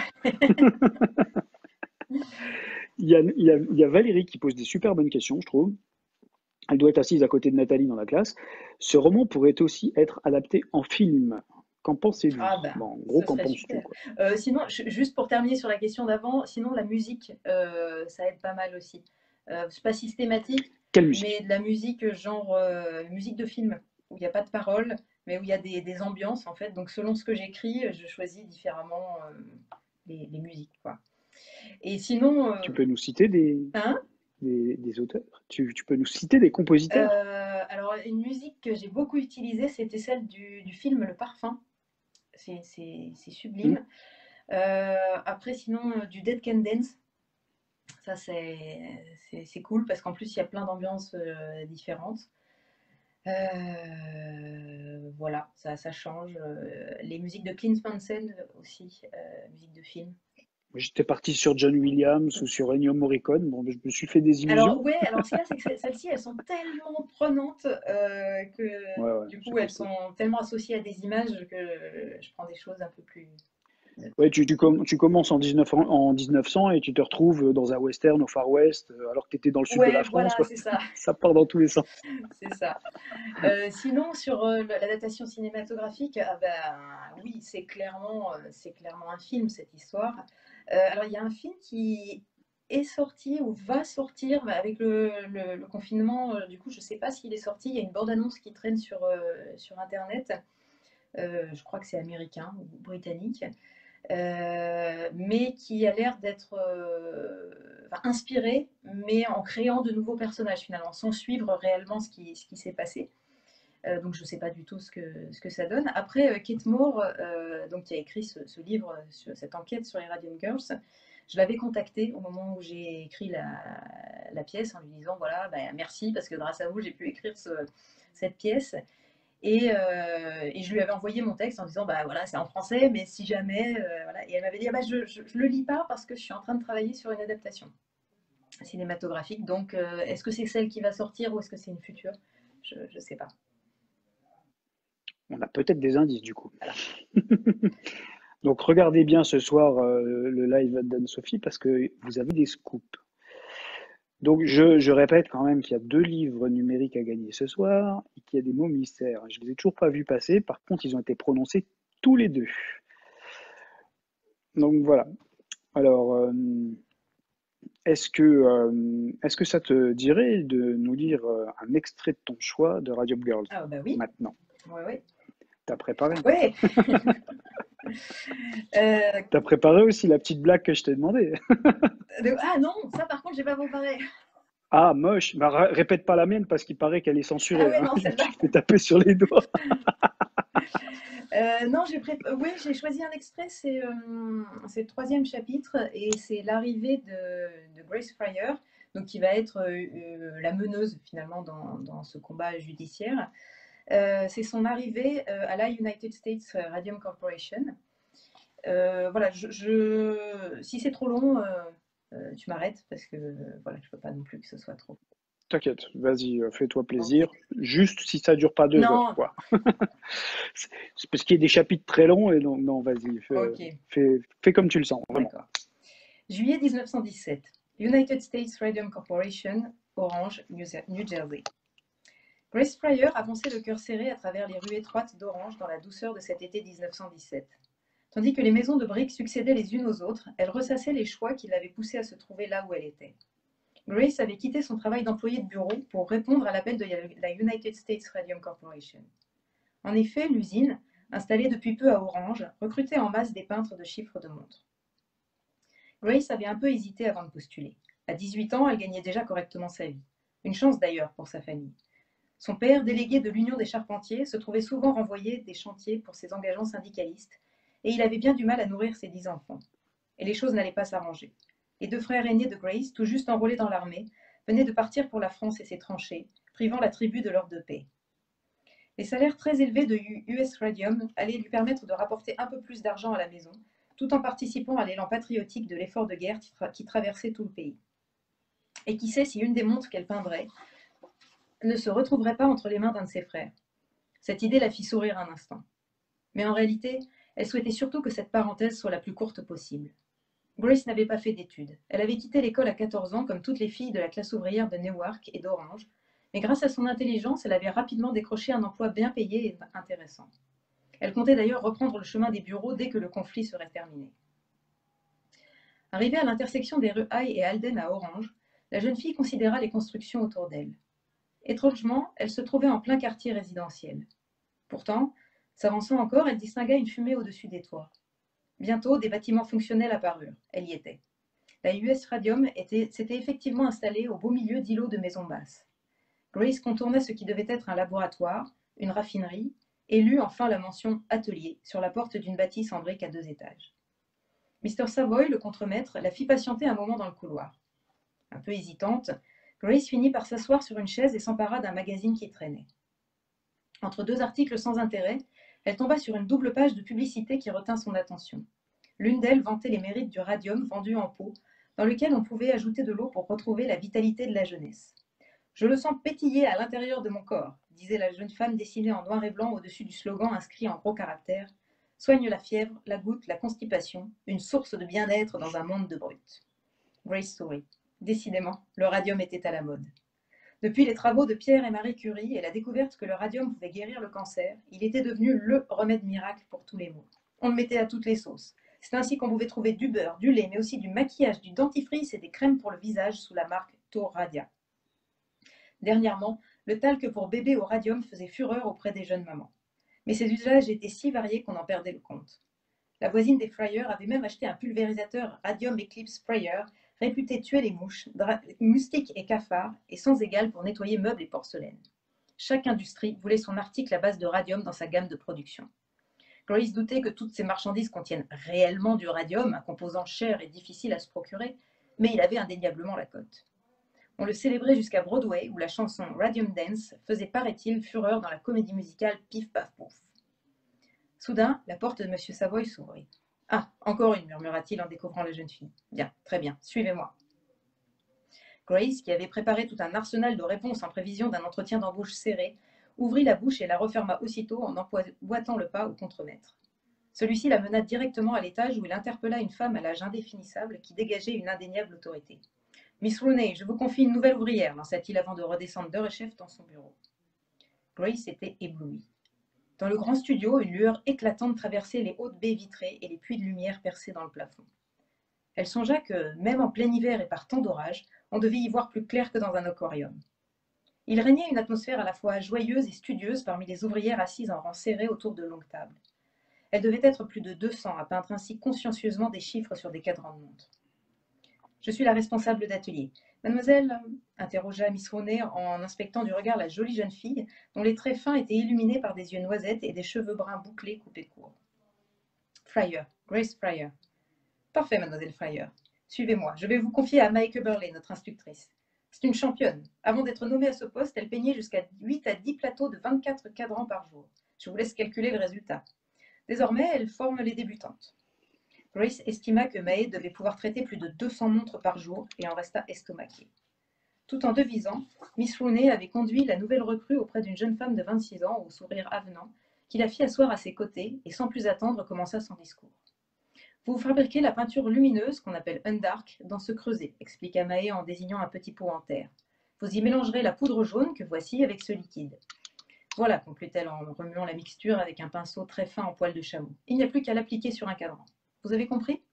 il y a Valérie qui pose des super bonnes questions, je trouve. Elle doit être assise à côté de Nathalie dans la classe. Ce roman pourrait aussi être adapté en film. Qu'en pensez-vous? Ah ben, Bon, en gros, ce qu'en serait penses-tu, super. quoi? Sinon, juste pour terminer sur la question d'avant, sinon la musique, ça aide pas mal aussi. C'est pas systématique, Quelle mais musique? de la musique genre musique de film, où il n'y a pas de paroles, mais où il y a des ambiances en fait. Donc selon ce que j'écris, je choisis différemment les musiques, quoi. Et sinon, Tu peux nous citer hein? des auteurs? Tu peux nous citer des compositeurs? Alors une musique que j'ai beaucoup utilisée, c'était celle du film Le Parfum. C'est Hmm. sublime. Après, sinon, du Dead Can Dance, ça c'est cool parce qu'en plus il y a plein d'ambiances différentes. Voilà, ça change. Les musiques de Clint Mansell aussi, musique de film. J'étais parti sur John Williams ou sur Ennio Morricone. Bon, je me suis fait des illusions. Alors ouais, alors ce qu'il y a, c'est que celles-ci, elles sont tellement prenantes que Ouais, ouais, du c'est coup, elles costaud. sont tellement associées à des images que je prends des choses un peu plus Ouais, tu commences en 1900 et tu te retrouves dans un western au Far West, alors que tu étais dans le sud de la ouais, France, voilà, quoi. c'est ça, Ça part dans tous les sens. c'est ça. Sinon, sur l'adaptation cinématographique, ah ben, oui, c'est clairement un film, cette histoire. Alors, il y a un film qui est sorti ou va sortir bah, avec le confinement. Du coup, je ne sais pas s'il est sorti. Il y a une bande-annonce qui traîne sur Internet. Je crois que c'est américain ou britannique. Mais qui a l'air d'être enfin, inspiré, mais en créant de nouveaux personnages finalement, sans suivre réellement ce qui s'est passé. Donc je ne sais pas du tout ce que ça donne. Après, Kate Moore, donc, qui a écrit ce livre, sur cette enquête sur les Radium Girls, je l'avais contacté au moment où j'ai écrit la pièce en lui disant voilà, bah, merci parce que grâce à vous, j'ai pu écrire cette pièce. Et je lui avais envoyé mon texte en disant bah voilà, c'est en français, mais si jamais. Voilà. Et elle m'avait dit ah, bah, je le lis pas parce que je suis en train de travailler sur une adaptation. cinématographique. Donc, est-ce que c'est celle qui va sortir ou est-ce que c'est une future? Je ne sais pas. On a peut-être des indices du coup. Donc regardez bien ce soir le live d'Anne-Sophie parce que vous avez des scoops. Donc je répète quand même qu'il y a 2 livres numériques à gagner ce soir et qu'il y a des mots mystères. Je les ai toujours pas vus passer, par contre ils ont été prononcés tous les 2. Donc voilà. Alors est-ce que ça te dirait de nous lire un extrait de ton choix de Radium Girls Ah bah oui, maintenant? ouais, ouais. T'as préparé? Ouais. T'as préparé aussi la petite blague que je t'ai demandé? Ah non, ça par contre, j'ai pas préparé. Ah, moche. Bah, répète pas la mienne parce qu'il paraît qu'elle est Ah censurée, ouais, hein. non, Tu celle-là. te fais taper sur les doigts. Non, oui, j'ai choisi un extrait, c'est le troisième chapitre et c'est l'arrivée de Grace Fryer, donc qui va être la meneuse finalement dans ce combat judiciaire. C'est son arrivée à la United States Radium Corporation. Voilà, si c'est trop long, tu m'arrêtes parce que voilà, je peux pas non plus que ce soit trop. T'inquiète, vas-y, fais-toi Ok. plaisir. Juste si ça dure pas 2 heures, Non, quoi. C'est parce qu'il y a des chapitres très longs et donc, non, vas-y, ok, fais comme tu le sens, vraiment. d'accord. Juillet 1917. United States Radium Corporation, Orange, New Jersey. Grace Fryer avançait le cœur serré à travers les rues étroites d'Orange dans la douceur de cet été 1917. Tandis que les maisons de briques succédaient les unes aux autres, elle ressassait les choix qui l'avaient poussée à se trouver là où elle était. Grace avait quitté son travail d'employée de bureau pour répondre à l'appel de la United States Radium Corporation. En effet, l'usine, installée depuis peu à Orange, recrutait en masse des peintres de chiffres de montre. Grace avait un peu hésité avant de postuler. À 18 ans, elle gagnait déjà correctement sa vie. Une chance d'ailleurs pour sa famille. Son père, délégué de l'Union des charpentiers, se trouvait souvent renvoyé des chantiers pour ses engagements syndicalistes, et il avait bien du mal à nourrir ses 10 enfants. Et les choses n'allaient pas s'arranger. Les 2 frères aînés de Grace, tout juste enrôlés dans l'armée, venaient de partir pour la France et ses tranchées, privant la tribu de l'ordre de paix. Les salaires très élevés de US Radium allaient lui permettre de rapporter un peu plus d'argent à la maison, tout en participant à l'élan patriotique de l'effort de guerre qui traversait tout le pays. Et qui sait si une des montres qu'elle peindrait ne se retrouverait pas entre les mains d'un de ses frères. Cette idée la fit sourire un instant. Mais en réalité, elle souhaitait surtout que cette parenthèse soit la plus courte possible. Grace n'avait pas fait d'études. Elle avait quitté l'école à 14 ans comme toutes les filles de la classe ouvrière de Newark et d'Orange, mais grâce à son intelligence, elle avait rapidement décroché un emploi bien payé et intéressant. Elle comptait d'ailleurs reprendre le chemin des bureaux dès que le conflit serait terminé. Arrivée à l'intersection des rues High et Alden à Orange, la jeune fille considéra les constructions autour d'elle. Étrangement, elle se trouvait en plein quartier résidentiel. Pourtant, s'avançant encore, elle distingua une fumée au-dessus des toits. Bientôt, des bâtiments fonctionnels apparurent. Elle y était. La US Radium s'était effectivement installée au beau milieu d'îlots de maisons basses. Grace contourna ce qui devait être un laboratoire, une raffinerie, et lut enfin la mention atelier sur la porte d'une bâtisse en briques à 2 étages. Mr. Savoy, le contremaître, la fit patienter un moment dans le couloir. Un peu hésitante, Grace finit par s'asseoir sur une chaise et s'empara d'un magazine qui traînait. Entre 2 articles sans intérêt, elle tomba sur une double page de publicité qui retint son attention. L'une d'elles vantait les mérites du radium vendu en pot, dans lequel on pouvait ajouter de l'eau pour retrouver la vitalité de la jeunesse. Je le sens pétiller à l'intérieur de mon corps, disait la jeune femme dessinée en noir et blanc au-dessus du slogan inscrit en gros caractères. Soigne la fièvre, la goutte, la constipation, une source de bien-être dans un monde de brutes. Grace sourit. Décidément, le radium était à la mode. Depuis les travaux de Pierre et Marie Curie et la découverte que le radium pouvait guérir le cancer, il était devenu le remède miracle pour tous les maux. On le mettait à toutes les sauces. C'est ainsi qu'on pouvait trouver du beurre, du lait, mais aussi du maquillage, du dentifrice et des crèmes pour le visage sous la marque Thoradia. Dernièrement, le talc pour bébé au radium faisait fureur auprès des jeunes mamans. Mais ses usages étaient si variés qu'on en perdait le compte. La voisine des Fryer avait même acheté un pulvérisateur Radium Eclipse Sprayer, réputé tuer les mouches, moustiques et cafards, et sans égal pour nettoyer meubles et porcelaines. Chaque industrie voulait son article à base de radium dans sa gamme de production. Grace doutait que toutes ces marchandises contiennent réellement du radium, un composant cher et difficile à se procurer, mais il avait indéniablement la cote. On le célébrait jusqu'à Broadway, où la chanson Radium Dance faisait, paraît-il, fureur dans la comédie musicale Pif Paf Pouf. Soudain, la porte de M. Savoy s'ouvrit. Ah, encore une, murmura-t-il en découvrant la jeune fille. Bien, très bien, suivez-moi. Grace, qui avait préparé tout un arsenal de réponses en prévision d'un entretien d'embauche serré, ouvrit la bouche et la referma aussitôt en emboîtant le pas au contremaître. Celui-ci la mena directement à l'étage où il interpella une femme à l'âge indéfinissable qui dégageait une indéniable autorité. Miss Rooney, je vous confie une nouvelle ouvrière, lança-t-il avant de redescendre derechef dans son bureau. Grace était éblouie. Dans le grand studio, une lueur éclatante traversait les hautes baies vitrées et les puits de lumière percés dans le plafond. Elle songea que, même en plein hiver et par temps d'orage, on devait y voir plus clair que dans un aquarium. Il régnait une atmosphère à la fois joyeuse et studieuse parmi les ouvrières assises en rang serré autour de longues tables. Elles devaient être plus de 200 à peindre ainsi consciencieusement des chiffres sur des cadrans de montre. Je suis la responsable d'atelier. Mademoiselle, interrogea Miss Rooney en inspectant du regard la jolie jeune fille, dont les traits fins étaient illuminés par des yeux noisettes et des cheveux bruns bouclés coupés court. Fryer, Grace Fryer. Parfait, mademoiselle Fryer. Suivez-moi, je vais vous confier à Maike Burley, notre instructrice. C'est une championne. Avant d'être nommée à ce poste, elle peignait jusqu'à 8 à 10 plateaux de 24 cadrans par jour. Je vous laisse calculer le résultat. Désormais, elle forme les débutantes. Grace estima que Mae devait pouvoir traiter plus de 200 montres par jour et en resta estomaquée. Tout en devisant, Miss Rooney avait conduit la nouvelle recrue auprès d'une jeune femme de 26 ans au sourire avenant, qui la fit asseoir à ses côtés et sans plus attendre commença son discours. Vous fabriquez la peinture lumineuse, qu'on appelle undark, dans ce creuset, expliqua Mae en désignant un petit pot en terre. Vous y mélangerez la poudre jaune que voici avec ce liquide. Voilà, conclut-elle en remuant la mixture avec un pinceau très fin en poil de chameau. Il n'y a plus qu'à l'appliquer sur un cadran. Vous avez compris?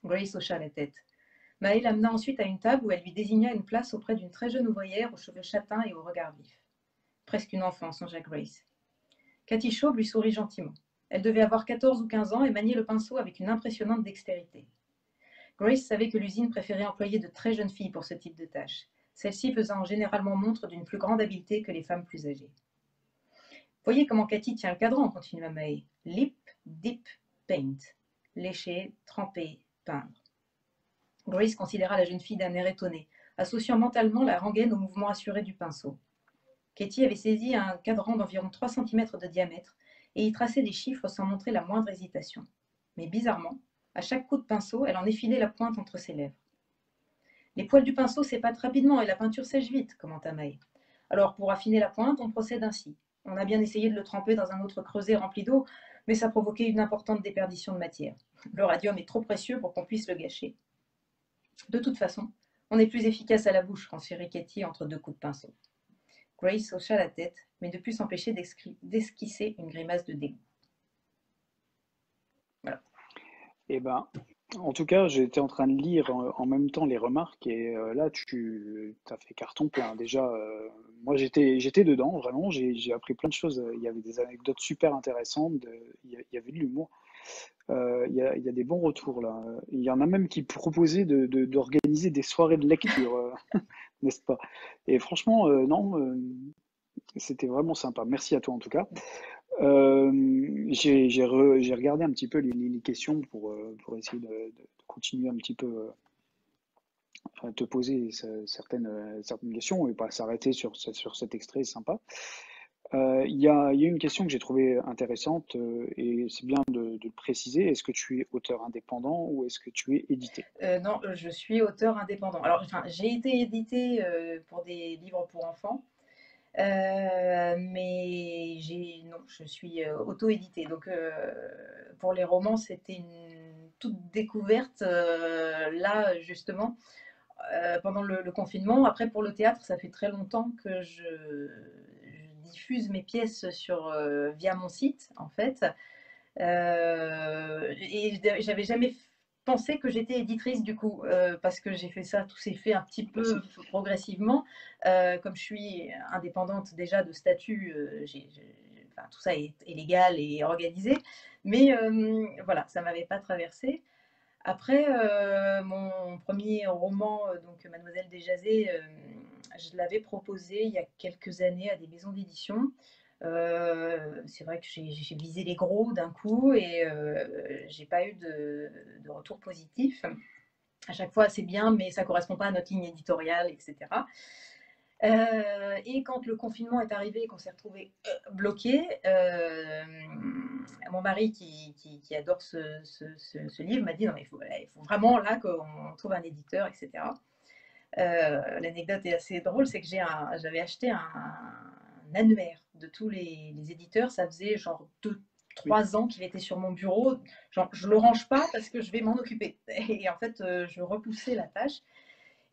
Grace hocha la tête. Mae l'amena ensuite à une table où elle lui désigna une place auprès d'une très jeune ouvrière aux cheveux châtains et au regard vif. Presque une enfant, songea Grace. Cathy Shaw lui sourit gentiment. Elle devait avoir 14 ou 15 ans et manier le pinceau avec une impressionnante dextérité. Grace savait que l'usine préférait employer de très jeunes filles pour ce type de tâche, celles-ci faisant généralement montre d'une plus grande habileté que les femmes plus âgées. Voyez comment Cathy tient le cadran, continua Mae. Lip, dip, paint. Lécher, tremper, peindre. Grace considéra la jeune fille d'un air étonné, associant mentalement la rengaine au mouvement assuré du pinceau. Katie avait saisi un cadran d'environ 3 cm de diamètre et y traçait des chiffres sans montrer la moindre hésitation. Mais bizarrement, à chaque coup de pinceau, elle en effilait la pointe entre ses lèvres. Les poils du pinceau s'épatent rapidement et la peinture sèche vite, commenta Mae. Alors, pour affiner la pointe, on procède ainsi. On a bien essayé de le tremper dans un autre creuset rempli d'eau, mais ça provoquait une importante déperdition de matière. Le radium est trop précieux pour qu'on puisse le gâcher. De toute façon, on est plus efficace à la bouche, confia Katie entre 2 coups de pinceau. Grace hocha la tête, mais ne put s'empêcher d'esquisser une grimace de dégoût. Voilà. Eh ben, en tout cas, j'étais en train de lire en même temps les remarques et là, tu as fait carton plein. Déjà, moi, j'étais dedans, vraiment. J'ai appris plein de choses. Il y avait des anecdotes super intéressantes. Il y avait de l'humour. Il y a des bons retours là. Il y en a même qui proposaient d'organiser des soirées de lecture, n'est-ce pas? Et franchement, non, c'était vraiment sympa. Merci à toi en tout cas. J'ai regardé un petit peu les questions pour essayer de continuer un petit peu à te poser certaines questions et pas s'arrêter sur cet extrait sympa. Il y a une question que j'ai trouvée intéressante et c'est bien de le préciser. Est-ce que tu es auteur indépendant ou est-ce que tu es édité? Non, je suis auteur indépendant. Alors, enfin, j'ai été éditée pour des livres pour enfants, mais non, je suis auto-éditée. Donc, pour les romans, c'était une toute découverte là, justement, pendant le confinement. Après, pour le théâtre, ça fait très longtemps que je diffuse mes pièces via mon site, en fait. Et j'avais jamais pensé que j'étais éditrice du coup, parce que j'ai fait ça, tout s'est fait un petit peu Merci. progressivement. Comme je suis indépendante déjà de statut, enfin, tout ça est légal et organisé. Mais voilà, ça ne m'avait pas traversé. Après, mon premier roman, donc Mademoiselle Desjazées, je l'avais proposé il y a quelques années à des maisons d'édition. C'est vrai que j'ai visé les gros d'un coup et j'ai pas eu de retour positif. À chaque fois, c'est bien, mais ça correspond pas à notre ligne éditoriale, etc. Et quand le confinement est arrivé et qu'on s'est retrouvé bloqué, mon mari qui adore ce livre m'a dit non mais il faut vraiment là qu'on trouve un éditeur, etc. L'anecdote est assez drôle, c'est que j'avais acheté un annuaire de tous les éditeurs. Ça faisait genre deux, Oui. 3 ans qu'il était sur mon bureau. Genre, je le range pas parce que je vais m'en occuper. Et en fait, je repoussais la tâche.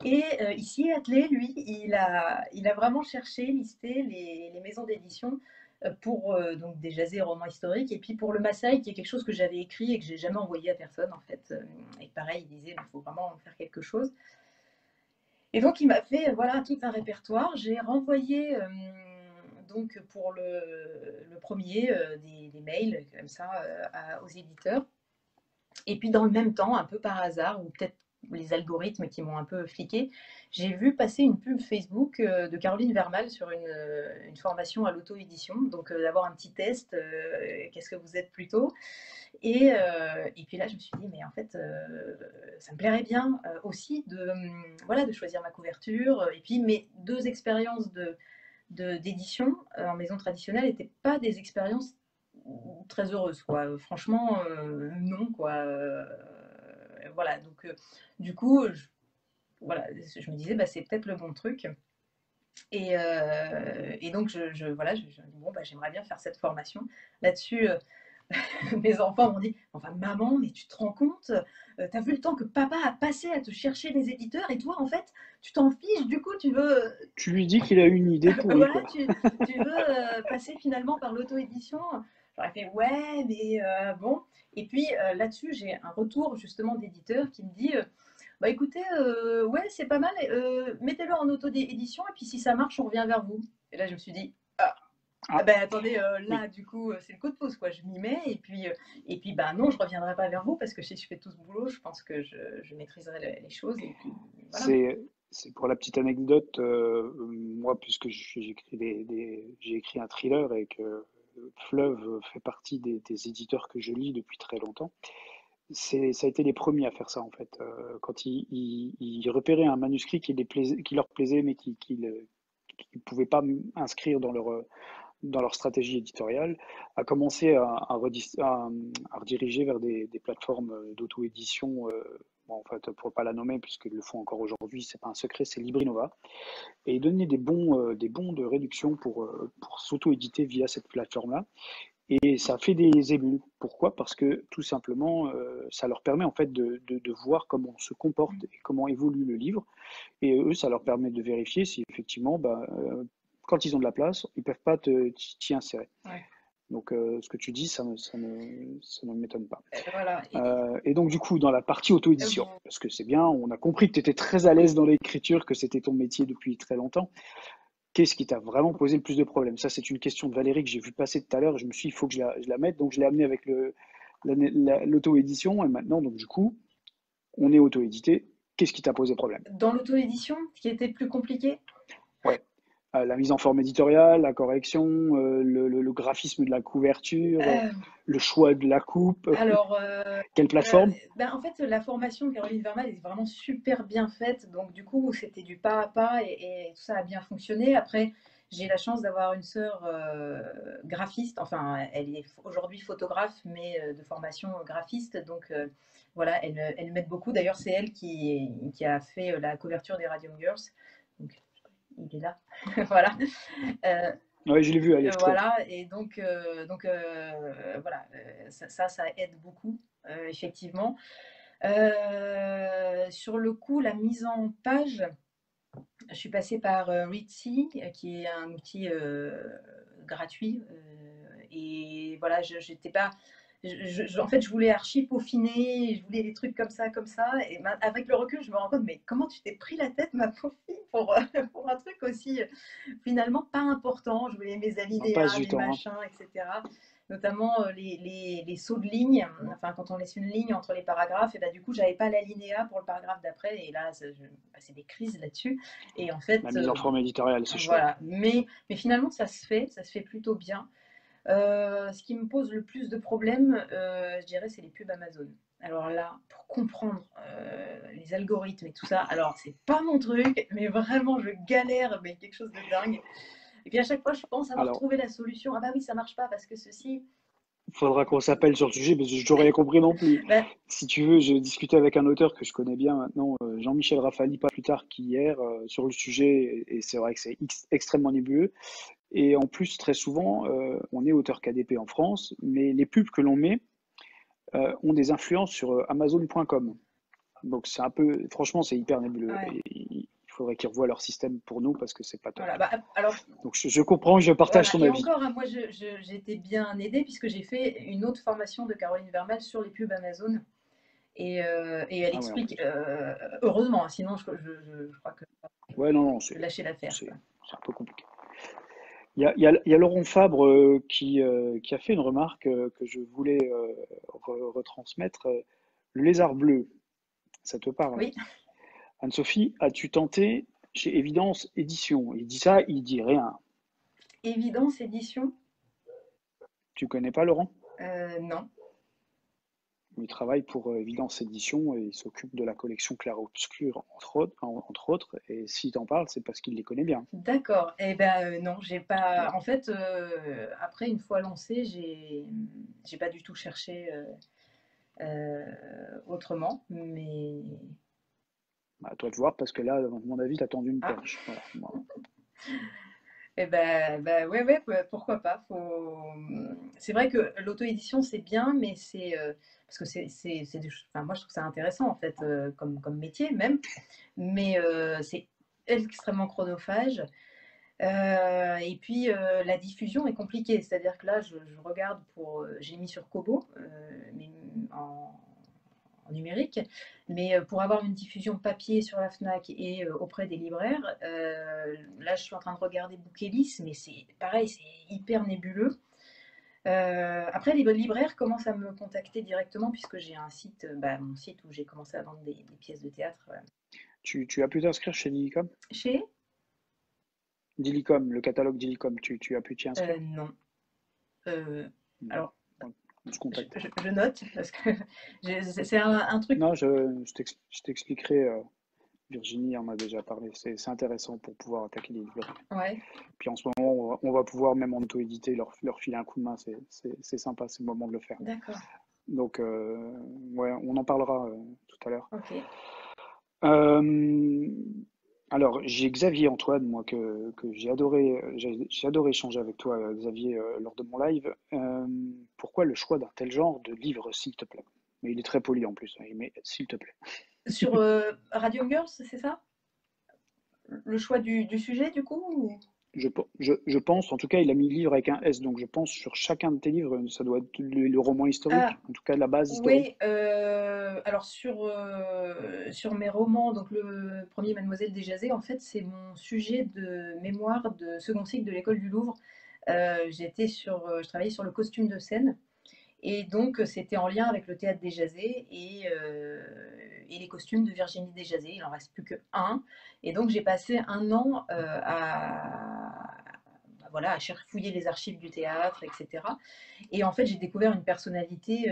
Et il s'y est attelé, lui. Il a vraiment cherché, listé les maisons d'édition pour donc des jasés romans historiques, et puis pour le Maasai, qui est quelque chose que j'avais écrit et que j'ai jamais envoyé à personne en fait. Et pareil, il disait il faut vraiment faire quelque chose. Et donc il m'a fait voilà tout un répertoire. J'ai renvoyé donc pour le premier des mails comme ça aux éditeurs. Et puis dans le même temps, un peu par hasard, ou peut-être les algorithmes qui m'ont un peu fliqué, j'ai vu passer une pub Facebook de Caroline Vermal sur une formation à l'auto-édition. Donc d'avoir un petit test, qu'est-ce que vous êtes plutôt. Et puis là, je me suis dit, mais en fait, ça me plairait bien aussi voilà, de choisir ma couverture. Et puis mes 2 expériences d'édition en maison traditionnelle n'étaient pas des expériences très heureuse, quoi. Franchement, non, quoi. Voilà, donc du coup, voilà, je me disais, bah, c'est peut-être le bon truc. Et donc, voilà, je me dis, bon, bah, j'aimerais bien faire cette formation. Là-dessus, mes enfants m'ont dit, enfin, maman, mais tu te rends compte, t'as vu le temps que papa a passé à te chercher les éditeurs, et toi, en fait, tu t'en fiches, du coup, tu veux, Tu lui dis qu'il a eu une idée pourrie, voilà, quoi. tu veux passer finalement par l'auto-édition. J'aurais fait ouais, mais bon. Et puis là-dessus, j'ai un retour justement d'éditeur qui me dit bah écoutez, ouais, c'est pas mal, mettez-le en auto-édition et puis si ça marche, on revient vers vous. Et là, je me suis dit ah Ah, ben attendez, oui. là, du coup, c'est le coup de pouce, quoi. Je m'y mets et puis bah non, je reviendrai pas vers vous parce que si je fais tout ce boulot, je pense que je maîtriserai les choses et puis voilà. C'est, c'est pour la petite anecdote, moi, puisque j'ai écrit un thriller et que Fleuve fait partie des éditeurs que je lis depuis très longtemps, ça a été les premiers à faire ça, en fait. Quand ils repéraient un manuscrit qui leur plaisait, mais qu'ils ne pouvaient pas inscrire dans leur stratégie éditoriale, a commencé à rediriger vers des plateformes d'auto-édition. Bon, en fait, pour ne pas la nommer, puisqu'ils le font encore aujourd'hui, c'est pas un secret, c'est Librinova, et ils donnaient des bons de réduction pour s'auto-éditer via cette plateforme-là. Et ça fait des émules. Pourquoi? Parce que tout simplement, ça leur permet en fait de voir comment on se comporte et comment évolue le livre. Et eux, ça leur permet de vérifier si effectivement, quand ils ont de la place, ils peuvent pas t'y insérer. Ouais. Donc, ce que tu dis, ça ne m'étonne pas. Voilà. Et donc, du coup, dans la partie auto-édition, parce que c'est bien, on a compris que tu étais très à l'aise dans l'écriture, que c'était ton métier depuis très longtemps. Qu'est-ce qui t'a vraiment posé le plus de problèmes? Ça, c'est une question de Valérie que j'ai vu passer tout à l'heure. Je me suis dit, il faut que je la mette. Donc, je l'ai amenée avec l'auto-édition. Et maintenant, donc, du coup, on est auto-édité. Qu'est-ce qui t'a posé problème? Dans l'auto-édition, ce qui était plus compliqué, Ouais. La mise en forme éditoriale, la correction, le graphisme de la couverture, euh, le choix de la coupe, alors, quelle plateforme? ben, en fait, la formation de Caroline Vermal est vraiment super bien faite. Donc, du coup, c'était du pas à pas et tout ça a bien fonctionné. Après, j'ai la chance d'avoir une sœur graphiste. Enfin, elle est aujourd'hui photographe, mais de formation graphiste. Donc, voilà, elle m'aide beaucoup. D'ailleurs, c'est elle qui a fait la couverture des Radium Girls. Donc, il est là. Voilà. Euh, Ouais, je l'ai vu, elle est chouette. Voilà, et donc voilà, ça aide beaucoup, effectivement. Sur le coup, la mise en page, je suis passée par Readsy, qui est un outil gratuit. Et voilà, j'étais pas. En fait, je voulais archi peaufiner, je voulais des trucs comme ça, comme ça. Et avec le recul, je me rends compte, mais comment tu t'es pris la tête, ma pauvre fille, pour un truc aussi finalement pas important. Je voulais mes On passe alinéas, du mes temps, hein. machins, etc. Notamment les sauts de ligne. Enfin, quand on laisse une ligne entre les paragraphes, et ben, du coup, j'avais pas l'alinéa pour le paragraphe d'après. Et là, c'est des crises là-dessus. Et en La fait, mise en forme éditoriale, c'est chouette. voilà. Mais finalement, ça se fait plutôt bien. Ce qui me pose le plus de problèmes, je dirais, c'est les pubs Amazon. Alors là, pour comprendre les algorithmes et tout ça, alors c'est pas mon truc, mais vraiment je galère, mais quelque chose de dingue. Et puis à chaque fois, je pense avoir Alors, trouvé la solution. Ah bah oui, ça marche pas parce que ceci. faudra qu'on s'appelle sur le sujet parce que je n'aurais rien compris non plus. Ben, Si tu veux, j'ai discuté avec un auteur que je connais bien maintenant, Jean-Michel Rafali, pas plus tard qu'hier, sur le sujet, et c'est vrai que c'est extrêmement nébuleux. Et en plus, très souvent, on est auteur KDP en France, mais les pubs que l'on met ont des influences sur Amazon.com. Donc c'est un peu, franchement, c'est hyper nébuleux. ouais. Et il faudrait qu'ils revoient leur système pour nous parce que c'est pas top. Voilà. Bah, alors, Donc je comprends, je partage voilà. ton Et avis. encore, hein, moi, j'ai été bien aidée puisque j'ai fait une autre formation de Caroline Vermal sur les pubs Amazon. Et elle Ah ouais, en explique, plus. heureusement, hein, sinon je crois que Ouais, non, non, je lâchais l'affaire, quoi. c'est un peu compliqué. Il y a Laurent Fabre qui a fait une remarque que je voulais retransmettre. Le lézard bleu, ça te parle? Oui, Anne-Sophie, as-tu tenté chez Évidence Édition? Il dit ça, il dit rien. Évidence Édition, Tu connais pas Laurent? non. Il travaille pour Évidence Édition et il s'occupe de la collection Clair-Obscur, entre autres. Et s'il t'en parle, c'est parce qu'il les connaît bien. D'accord. Eh ben non, j'ai pas. Voilà. En fait, après une fois lancé, j'ai pas du tout cherché autrement. Mais Bah, à toi de voir, parce que là, à mon avis, t'as tendu une ah, perche. Voilà. Bon. eh ben, ouais, ouais, pourquoi pas. C'est vrai que l'auto-édition c'est bien, mais c'est parce que c'est enfin, moi je trouve ça intéressant en fait comme métier même, mais c'est extrêmement chronophage. Et puis la diffusion est compliquée, c'est-à-dire que là, je regarde pour, j'ai mis sur Kobo, mais en numérique, mais pour avoir une diffusion papier sur la Fnac et auprès des libraires, là, je suis en train de regarder Bookelis, mais c'est pareil, c'est hyper nébuleux. Après, les libraires commencent à me contacter directement puisque j'ai un site, bah, mon site où j'ai commencé à vendre des pièces de théâtre. Tu as pu t'inscrire chez Dilicom? Chez Dilicom, le catalogue Dilicom, tu as pu t'y inscrire? Non. Euh, Bon, alors, on se contacte. je note parce que c'est un truc. Non, je t'expliquerai. Virginie en a déjà parlé. C'est intéressant pour pouvoir attaquer les librairies. Ouais, Puis en ce moment, on va pouvoir même en auto-éditer, leur filer un coup de main. C'est sympa, c'est le moment de le faire. d'accord. Donc, ouais, on en parlera tout à l'heure. Ok. Euh, alors, j'ai Xavier Antoine, moi, que j'ai adoré échanger avec toi, Xavier, lors de mon live. Pourquoi le choix d'un tel genre de livre, s'il te plaît? Mais il est très poli en plus, hein, mais s'il te plaît. Sur Radium Girls, c'est ça? Le choix du sujet, du coup Je pense, en tout cas, il a mis livre avec un S, donc je pense sur chacun de tes livres, ça doit être le roman historique, Ah, en tout cas la base oui. historique. Alors, sur mes romans, donc le premier, Mademoiselle Desjazées, en fait, c'est mon sujet de mémoire de second cycle de l'école du Louvre. Je travaillais sur le costume de scène. Et donc, c'était en lien avec le théâtre Desjazées et les costumes de Virginie Desjazées. Il n'en reste plus qu'un. Et donc, j'ai passé un an voilà, à fouiller les archives du théâtre, etc. Et en fait, j'ai découvert une personnalité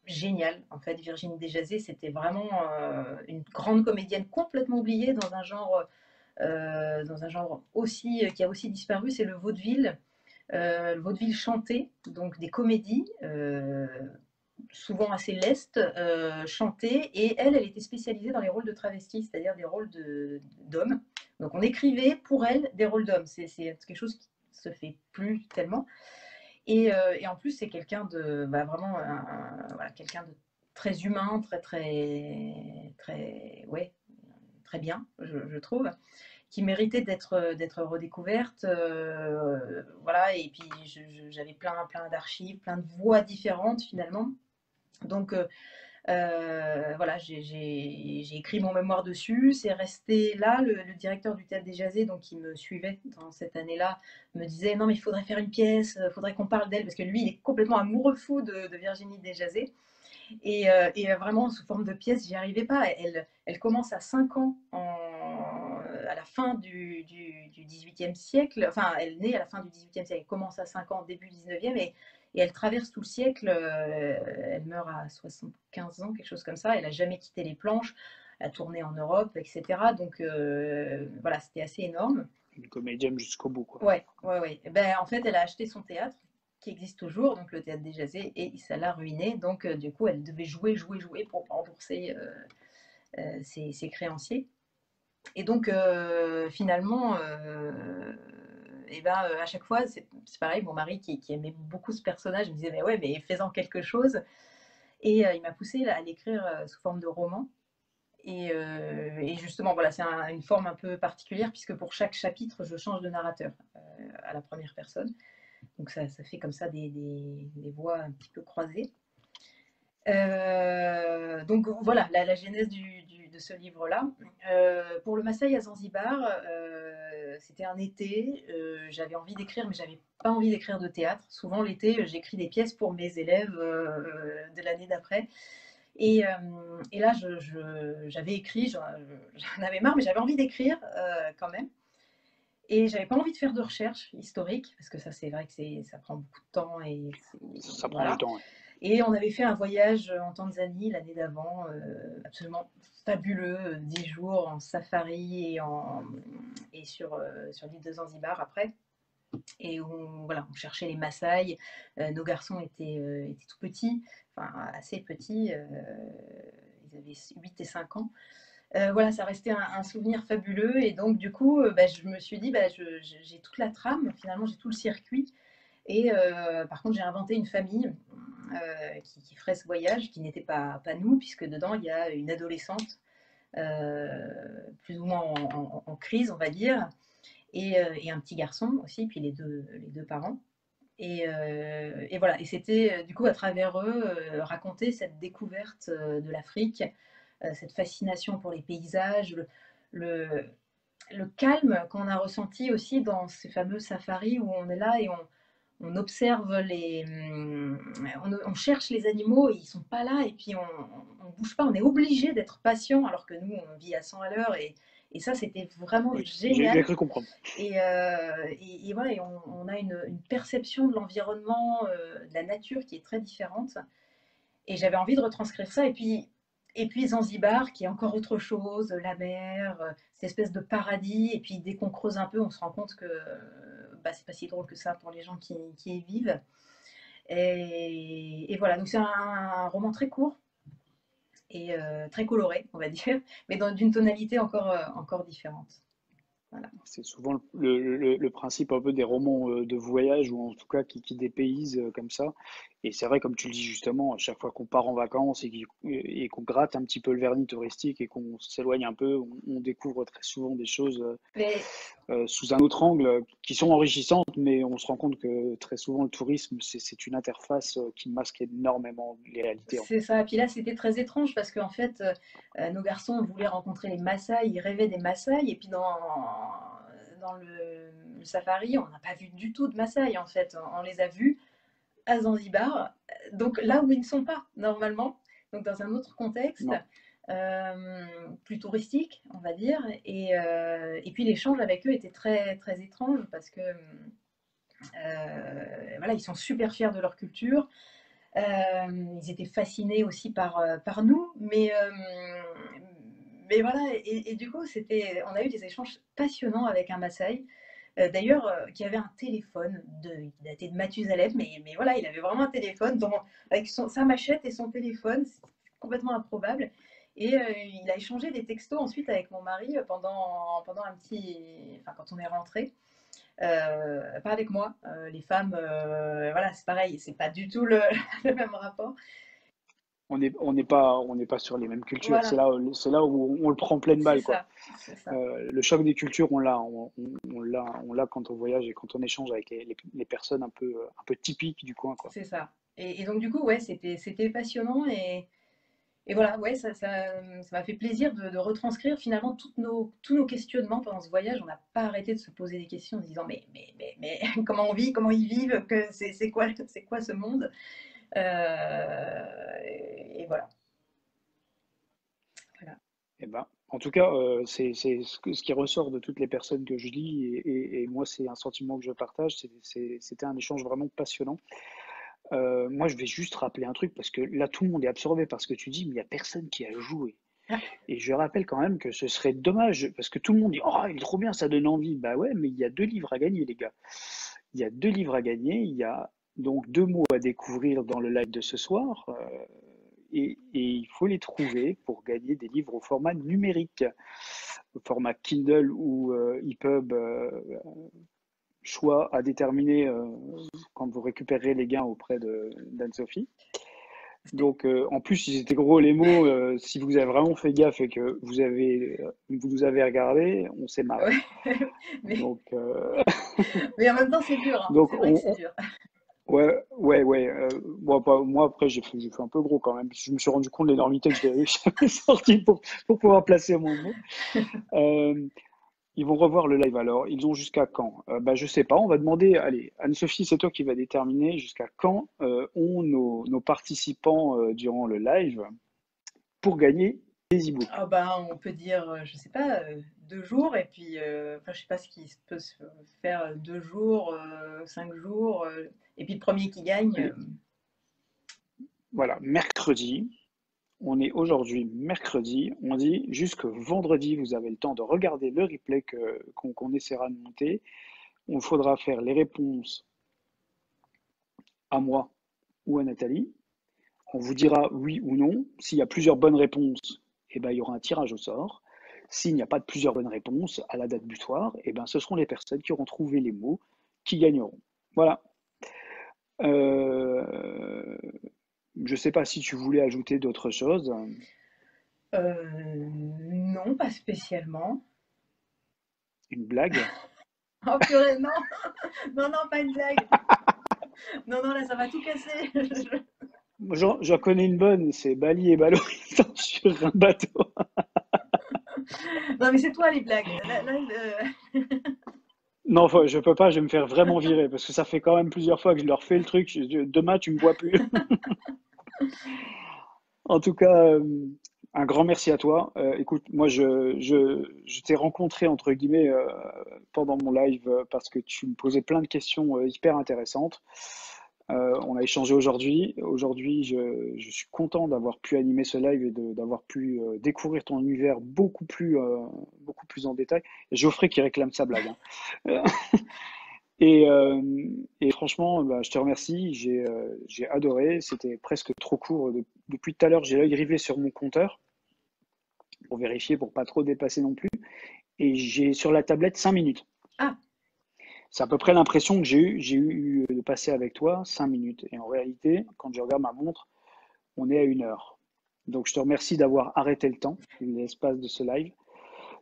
géniale. En fait, Virginie Desjazées, c'était vraiment une grande comédienne complètement oubliée dans un genre aussi, qui a aussi disparu, c'est le vaudeville chanté, donc des comédies, souvent assez lestes, chantées. Et elle était spécialisée dans les rôles de travestis, c'est-à-dire des rôles d'hommes. Donc on écrivait pour elle des rôles d'hommes. C'est quelque chose qui se fait plus tellement. Et en plus, c'est quelqu'un de bah, vraiment voilà, quelqu'un de très humain, ouais, très bien, je trouve, qui méritait d'être redécouverte. Voilà, et puis j'avais plein d'archives, plein de voix différentes finalement. Donc voilà, j'ai écrit mon mémoire dessus. C'est resté là. Le directeur du théâtre des Jazés, donc qui me suivait dans cette année-là, me disait non mais il faudrait faire une pièce, il faudrait qu'on parle d'elle parce que lui il est complètement amoureux fou de Virginie Desjazés. Et vraiment, sous forme de pièce, j'y arrivais pas. Elle commence à 5 ans, à la fin du 18e siècle. Enfin, elle naît à la fin du 18e siècle. Elle commence à 5 ans, début 19e, et elle traverse tout le siècle. Elle meurt à 75 ans, quelque chose comme ça. Elle n'a jamais quitté les planches. Elle a tourné en Europe, etc. Donc, voilà, c'était assez énorme. Une comédienne jusqu'au bout, quoi. Ouais, ouais, ouais. Ben, en fait, elle a acheté son théâtre. qui existe toujours, donc le théâtre des Jazés, et ça l'a ruiné. Donc, du coup, elle devait jouer pour rembourser ses créanciers. Et donc, finalement, et ben, à chaque fois, c'est pareil, mon mari qui aimait beaucoup ce personnage, il me disait, mais ouais, mais fais-en quelque chose. Et il m'a poussé à l'écrire sous forme de roman. Et justement, voilà, c'est une forme un peu particulière, puisque pour chaque chapitre, je change de narrateur à la première personne. Donc ça fait comme ça des voix un petit peu croisées. Donc voilà, la genèse de ce livre-là. Pour le Maasai à Zanzibar, c'était un été. J'avais envie d'écrire, mais j'avais pas envie d'écrire de théâtre. Souvent l'été, j'écris des pièces pour mes élèves de l'année d'après. Et là, j'avais écrit, j'en avais marre, mais j'avais envie d'écrire quand même. Et j'avais pas envie de faire de recherche historique, parce que ça, c'est vrai que ça prend beaucoup de temps. Et Ça prend du voilà. temps. Ouais. Et on avait fait un voyage en Tanzanie l'année d'avant, absolument fabuleux, 10 jours en safari et sur l'île de Zanzibar après. Et voilà, on cherchait les Maasai. Nos garçons étaient tout petits, enfin assez petits. Ils avaient 8 et 5 ans. Voilà, ça restait un souvenir fabuleux. Et donc, du coup, je me suis dit, j'ai toute la trame, finalement, j'ai tout le circuit. Et par contre, j'ai inventé une famille qui ferait ce voyage, qui n'était pas nous, puisque dedans, il y a une adolescente, plus ou moins en crise, on va dire, et un petit garçon aussi, puis les deux parents. Et voilà, et c'était du coup à travers eux raconter cette découverte de l'Afrique, cette fascination pour les paysages, le, le calme qu'on a ressenti aussi dans ces fameux safaris où on est là et on observe on cherche les animaux et ils sont pas là et puis on bouge pas, on est obligé d'être patient alors que nous on vit à 100 à l'heure et ça c'était vraiment Oui, j'ai génial. cru comprendre. Et voilà, et on a une perception de l'environnement, de la nature qui est très différente. Et j'avais envie de retranscrire ça. Et puis Zanzibar, qui est encore autre chose, la mer, cette espèce de paradis. Et puis dès qu'on creuse un peu, on se rend compte que c'est pas si drôle que ça pour les gens qui y vivent. Et voilà, donc c'est un roman très court et très coloré, on va dire, mais d'une tonalité encore différente. Voilà. C'est souvent le principe un peu des romans de voyage ou en tout cas qui dépaysent comme ça. Et c'est vrai, comme tu le dis justement, à chaque fois qu'on part en vacances et qu'on gratte un petit peu le vernis touristique et qu'on s'éloigne un peu, on découvre très souvent des choses Mais sous un autre angle qui sont enrichissantes, mais on se rend compte que très souvent le tourisme, c'est une interface qui masque énormément les réalités en c'est fait. ça. Puis là, c'était très étrange parce qu'en fait, nos garçons voulaient rencontrer les Maasai, ils rêvaient des Maasai. Et puis dans le safari, on n'a pas vu du tout de Maasai en fait. On les a vus à Zanzibar, donc là où ils ne sont pas normalement, donc dans un autre contexte, Non. plus touristique, on va dire. Et puis l'échange avec eux était très, très étrange parce que voilà, ils sont super fiers de leur culture. Ils étaient fascinés aussi par nous, mais voilà, et du coup, on a eu des échanges passionnants avec un Maasai, d'ailleurs, qui avait un téléphone, il datait de Mathusalem, mais voilà, il avait vraiment un téléphone avec sa machette et son téléphone, c'est complètement improbable. Et il a échangé des textos ensuite avec mon mari pendant enfin, quand on est rentré. Pas avec moi. Les femmes, voilà, c'est pareil, c'est pas du tout le même rapport. On n'est pas sur les mêmes cultures. Voilà, C'est là où on le prend pleine c'est balle, quoi. ça, c'est ça, Le choc des cultures, on l'a quand on voyage et quand on échange avec les personnes un peu typiques du coin, quoi. c'est ça. Et donc du coup, ouais, c'était passionnant et voilà, ouais, ça m'a fait plaisir de retranscrire finalement tous nos questionnements pendant ce voyage. On n'a pas arrêté de se poser des questions en se disant mais comment on vit, comment ils vivent, c'est quoi ce monde. Et voilà. Voilà. Eh ben, en tout cas, c'est ce qui ressort de toutes les personnes que je lis, et moi, c'est un sentiment que je partage. C'était un échange vraiment passionnant. Moi, je vais juste rappeler un truc, parce que là, tout le monde est absorbé par ce que tu dis, mais il n'y a personne qui a joué. Ah, Et je rappelle quand même que ce serait dommage, parce que tout le monde dit, oh, il est trop bien, ça donne envie. Bah ouais, mais il y a 2 livres à gagner, les gars. Il y a 2 livres à gagner. Il y a Donc, 2 mots à découvrir dans le live de ce soir. Et il faut les trouver pour gagner des livres au format numérique, au format Kindle ou EPUB, choix à déterminer quand vous récupérerez les gains auprès d'Anne-Sophie. Donc, en plus, ils étaient gros les mots. Si vous avez vraiment fait gaffe et que vous nous avez regardé, on s'est marré. Ouais. Mais, Donc, mais en même temps, c'est dur, hein. donc C'est vrai que c'est dur. ouais, ouais, ouais. Moi, après, j'ai fait un peu gros quand même. Je me suis rendu compte de l'énormité que j'avais sorti pour pouvoir placer mon mot. Euh, Ils vont revoir le live alors. Ils ont jusqu'à quand? Bah, je sais pas. On va demander. Allez, Anne-Sophie, c'est toi qui vas déterminer jusqu'à quand ont nos participants durant le live pour gagner des e-books. Ah ben, on peut dire, je sais pas, 2 jours et puis, enfin, je sais pas ce qui peut se faire 2 jours, 5 jours, et puis le premier qui gagne, Allez, voilà, mercredi. On est aujourd'hui mercredi. On dit jusque vendredi, vous avez le temps de regarder le replay qu'on essaiera de monter. On faudra faire les réponses à moi ou à Nathalie. On vous dira oui ou non. S'il y a plusieurs bonnes réponses, eh ben, il y aura un tirage au sort. S'il n'y a pas de plusieurs bonnes réponses à la date butoir, eh ben, ce seront les personnes qui auront trouvé les mots qui gagneront. Voilà. Euh, je ne sais pas si tu voulais ajouter d'autres choses. non, pas spécialement. Une blague. Oh purée, non! Non, non, pas une blague! Non, non, là, ça va tout casser! J'en connais une bonne, c'est Bali et Balo, ils sont sur un bateau. Non, mais c'est toi les blagues. Là, Non, je peux pas, je vais me faire vraiment virer parce que ça fait quand même plusieurs fois que je leur fais le truc. Demain, tu me vois plus. En tout cas, un grand merci à toi. Écoute, moi, je t'ai rencontré entre guillemets pendant mon live parce que tu me posais plein de questions hyper intéressantes. On a échangé aujourd'hui. Aujourd'hui, je suis content d'avoir pu animer ce live et d'avoir pu découvrir ton univers beaucoup plus en détail. Et Geoffrey qui réclame sa blague, hein. Et, euh, et franchement, bah, je te remercie. J'ai adoré. C'était presque trop court. Depuis tout à l'heure, j'ai l'œil rivé sur mon compteur pour vérifier, pour pas trop dépasser non plus. Et j'ai sur la tablette 5 minutes. ah, C'est à peu près l'impression que j'ai eu de passer avec toi 5 minutes. Et en réalité, quand je regarde ma montre, on est à 1 heure. Donc je te remercie d'avoir arrêté le temps, l'espace de ce live.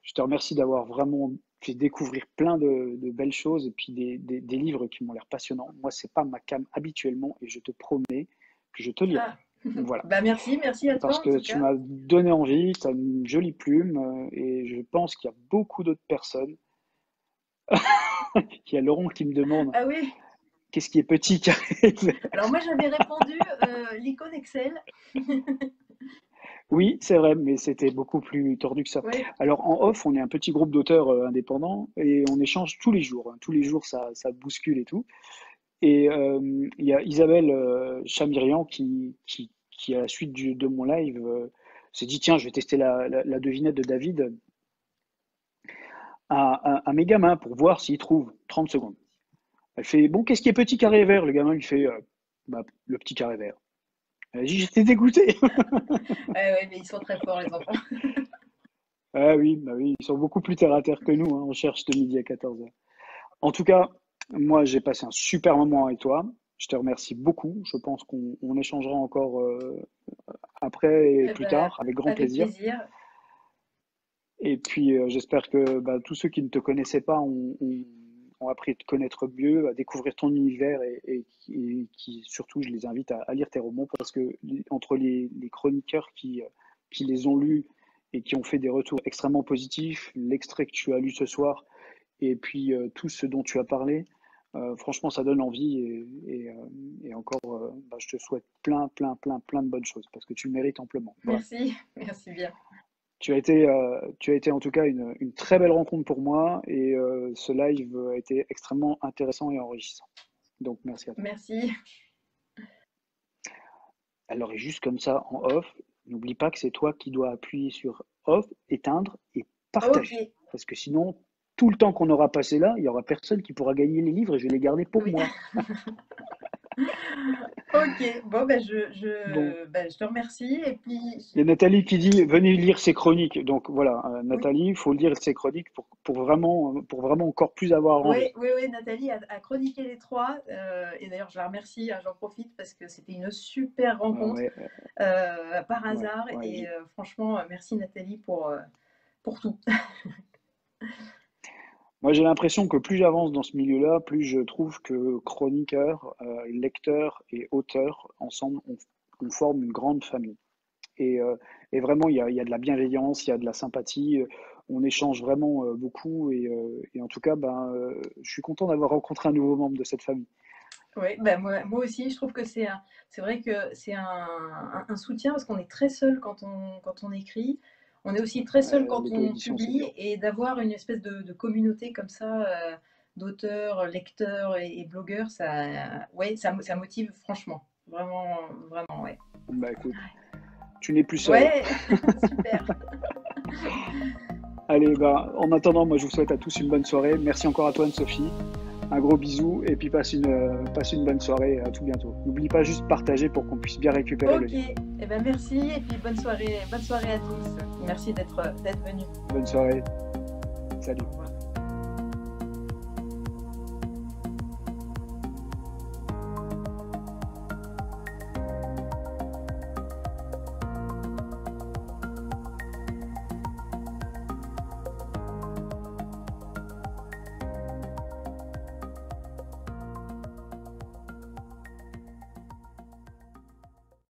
Je te remercie d'avoir vraiment fait découvrir plein de belles choses et puis des livres qui m'ont l'air passionnants. Moi, c'est pas ma came habituellement et je te promets que je te lirai. ah. Voilà. Bah merci à toi Parce en que tout tu cas. m'as donné envie, tu as une jolie plume et je pense qu'il y a beaucoup d'autres personnes. Il y a Laurent qui me demande Ah oui, qu'est-ce qui est petit, carré, vert. alors moi j'avais répondu l'icône Excel. Oui, c'est vrai, mais c'était beaucoup plus tordu que ça. Oui. Alors en off, on est un petit groupe d'auteurs indépendants et on échange tous les jours, hein. Tous les jours, ça bouscule et tout. Et il y a Isabelle Chamirian qui, à la suite de mon live, s'est dit, tiens, je vais tester la devinette de David à mes gamins pour voir s'ils trouvent 30 secondes. Elle fait, bon, qu'est-ce qui est petit carré vert? Le gamin lui fait, bah, le petit carré vert. Elle a dit, j'étais dégoûté. Ouais, mais ils sont très forts les enfants. Ah oui, bah oui, ils sont beaucoup plus terre à terre que nous, hein. On cherche de midi à 14h. En tout cas, moi, j'ai passé un super moment avec toi. Je te remercie beaucoup. Je pense qu'on échangera encore après et Eh plus ben, tard, avec grand avec plaisir. plaisir. Et puis, j'espère que bah, tous ceux qui ne te connaissaient pas ont appris à te connaître mieux, à découvrir ton univers et qui, surtout, je les invite à lire tes romans parce que entre les chroniqueurs qui les ont lus et qui ont fait des retours extrêmement positifs, l'extrait que tu as lu ce soir et puis tout ce dont tu as parlé, franchement, ça donne envie et encore, bah, je te souhaite plein de bonnes choses parce que tu le mérites amplement. Voilà. Merci, merci bien. Tu as été en tout cas une très belle rencontre pour moi et ce live a été extrêmement intéressant et enrichissant. Donc merci à toi. Merci. Alors et juste comme ça en off, n'oublie pas que c'est toi qui dois appuyer sur off, éteindre et Ok, partager. Parce que sinon, tout le temps qu'on aura passé là, il n'y aura personne qui pourra gagner les livres et je vais les garder pour oui. moi. Ok, bon, ben, Bon, je te remercie. Et puis, il y a Nathalie qui dit venez lire ses chroniques. Donc voilà, oui, Nathalie, il faut lire ses chroniques pour vraiment encore plus avoir oui, envie. oui, oui, Nathalie a chroniqué les trois. Et d'ailleurs, je la remercie, hein, j'en profite parce que c'était une super rencontre Ouais, par ouais, hasard. ouais. Et franchement, merci Nathalie pour tout. Moi, j'ai l'impression que plus j'avance dans ce milieu-là, plus je trouve que chroniqueurs, lecteurs et auteurs, ensemble, on forme une grande famille. Et, euh, et vraiment, il y a de la bienveillance, il y a de la sympathie, on échange vraiment beaucoup. Et en tout cas, je suis content d'avoir rencontré un nouveau membre de cette famille. Oui, ben moi aussi, je trouve que c'est vrai que c'est un soutien parce qu'on est très seul quand on écrit. On est aussi très seul quand on L'auto-édition, c'est publie dur. et d'avoir une espèce de communauté comme ça, d'auteurs, lecteurs et blogueurs, ouais, ça motive franchement. Vraiment, vraiment, ouais. Bah écoute, tu n'es plus seul. Ouais, super. Allez, en attendant, moi je vous souhaite à tous une bonne soirée. Merci encore à toi, Anne-Sophie. Un gros bisou et puis passe une bonne soirée. À tout bientôt. N'oublie pas juste de partager pour qu'on puisse bien récupérer le Ok, lien. eh ben merci et puis bonne soirée à tous. Merci d'être venu. Bonne soirée. Au Salut. revoir.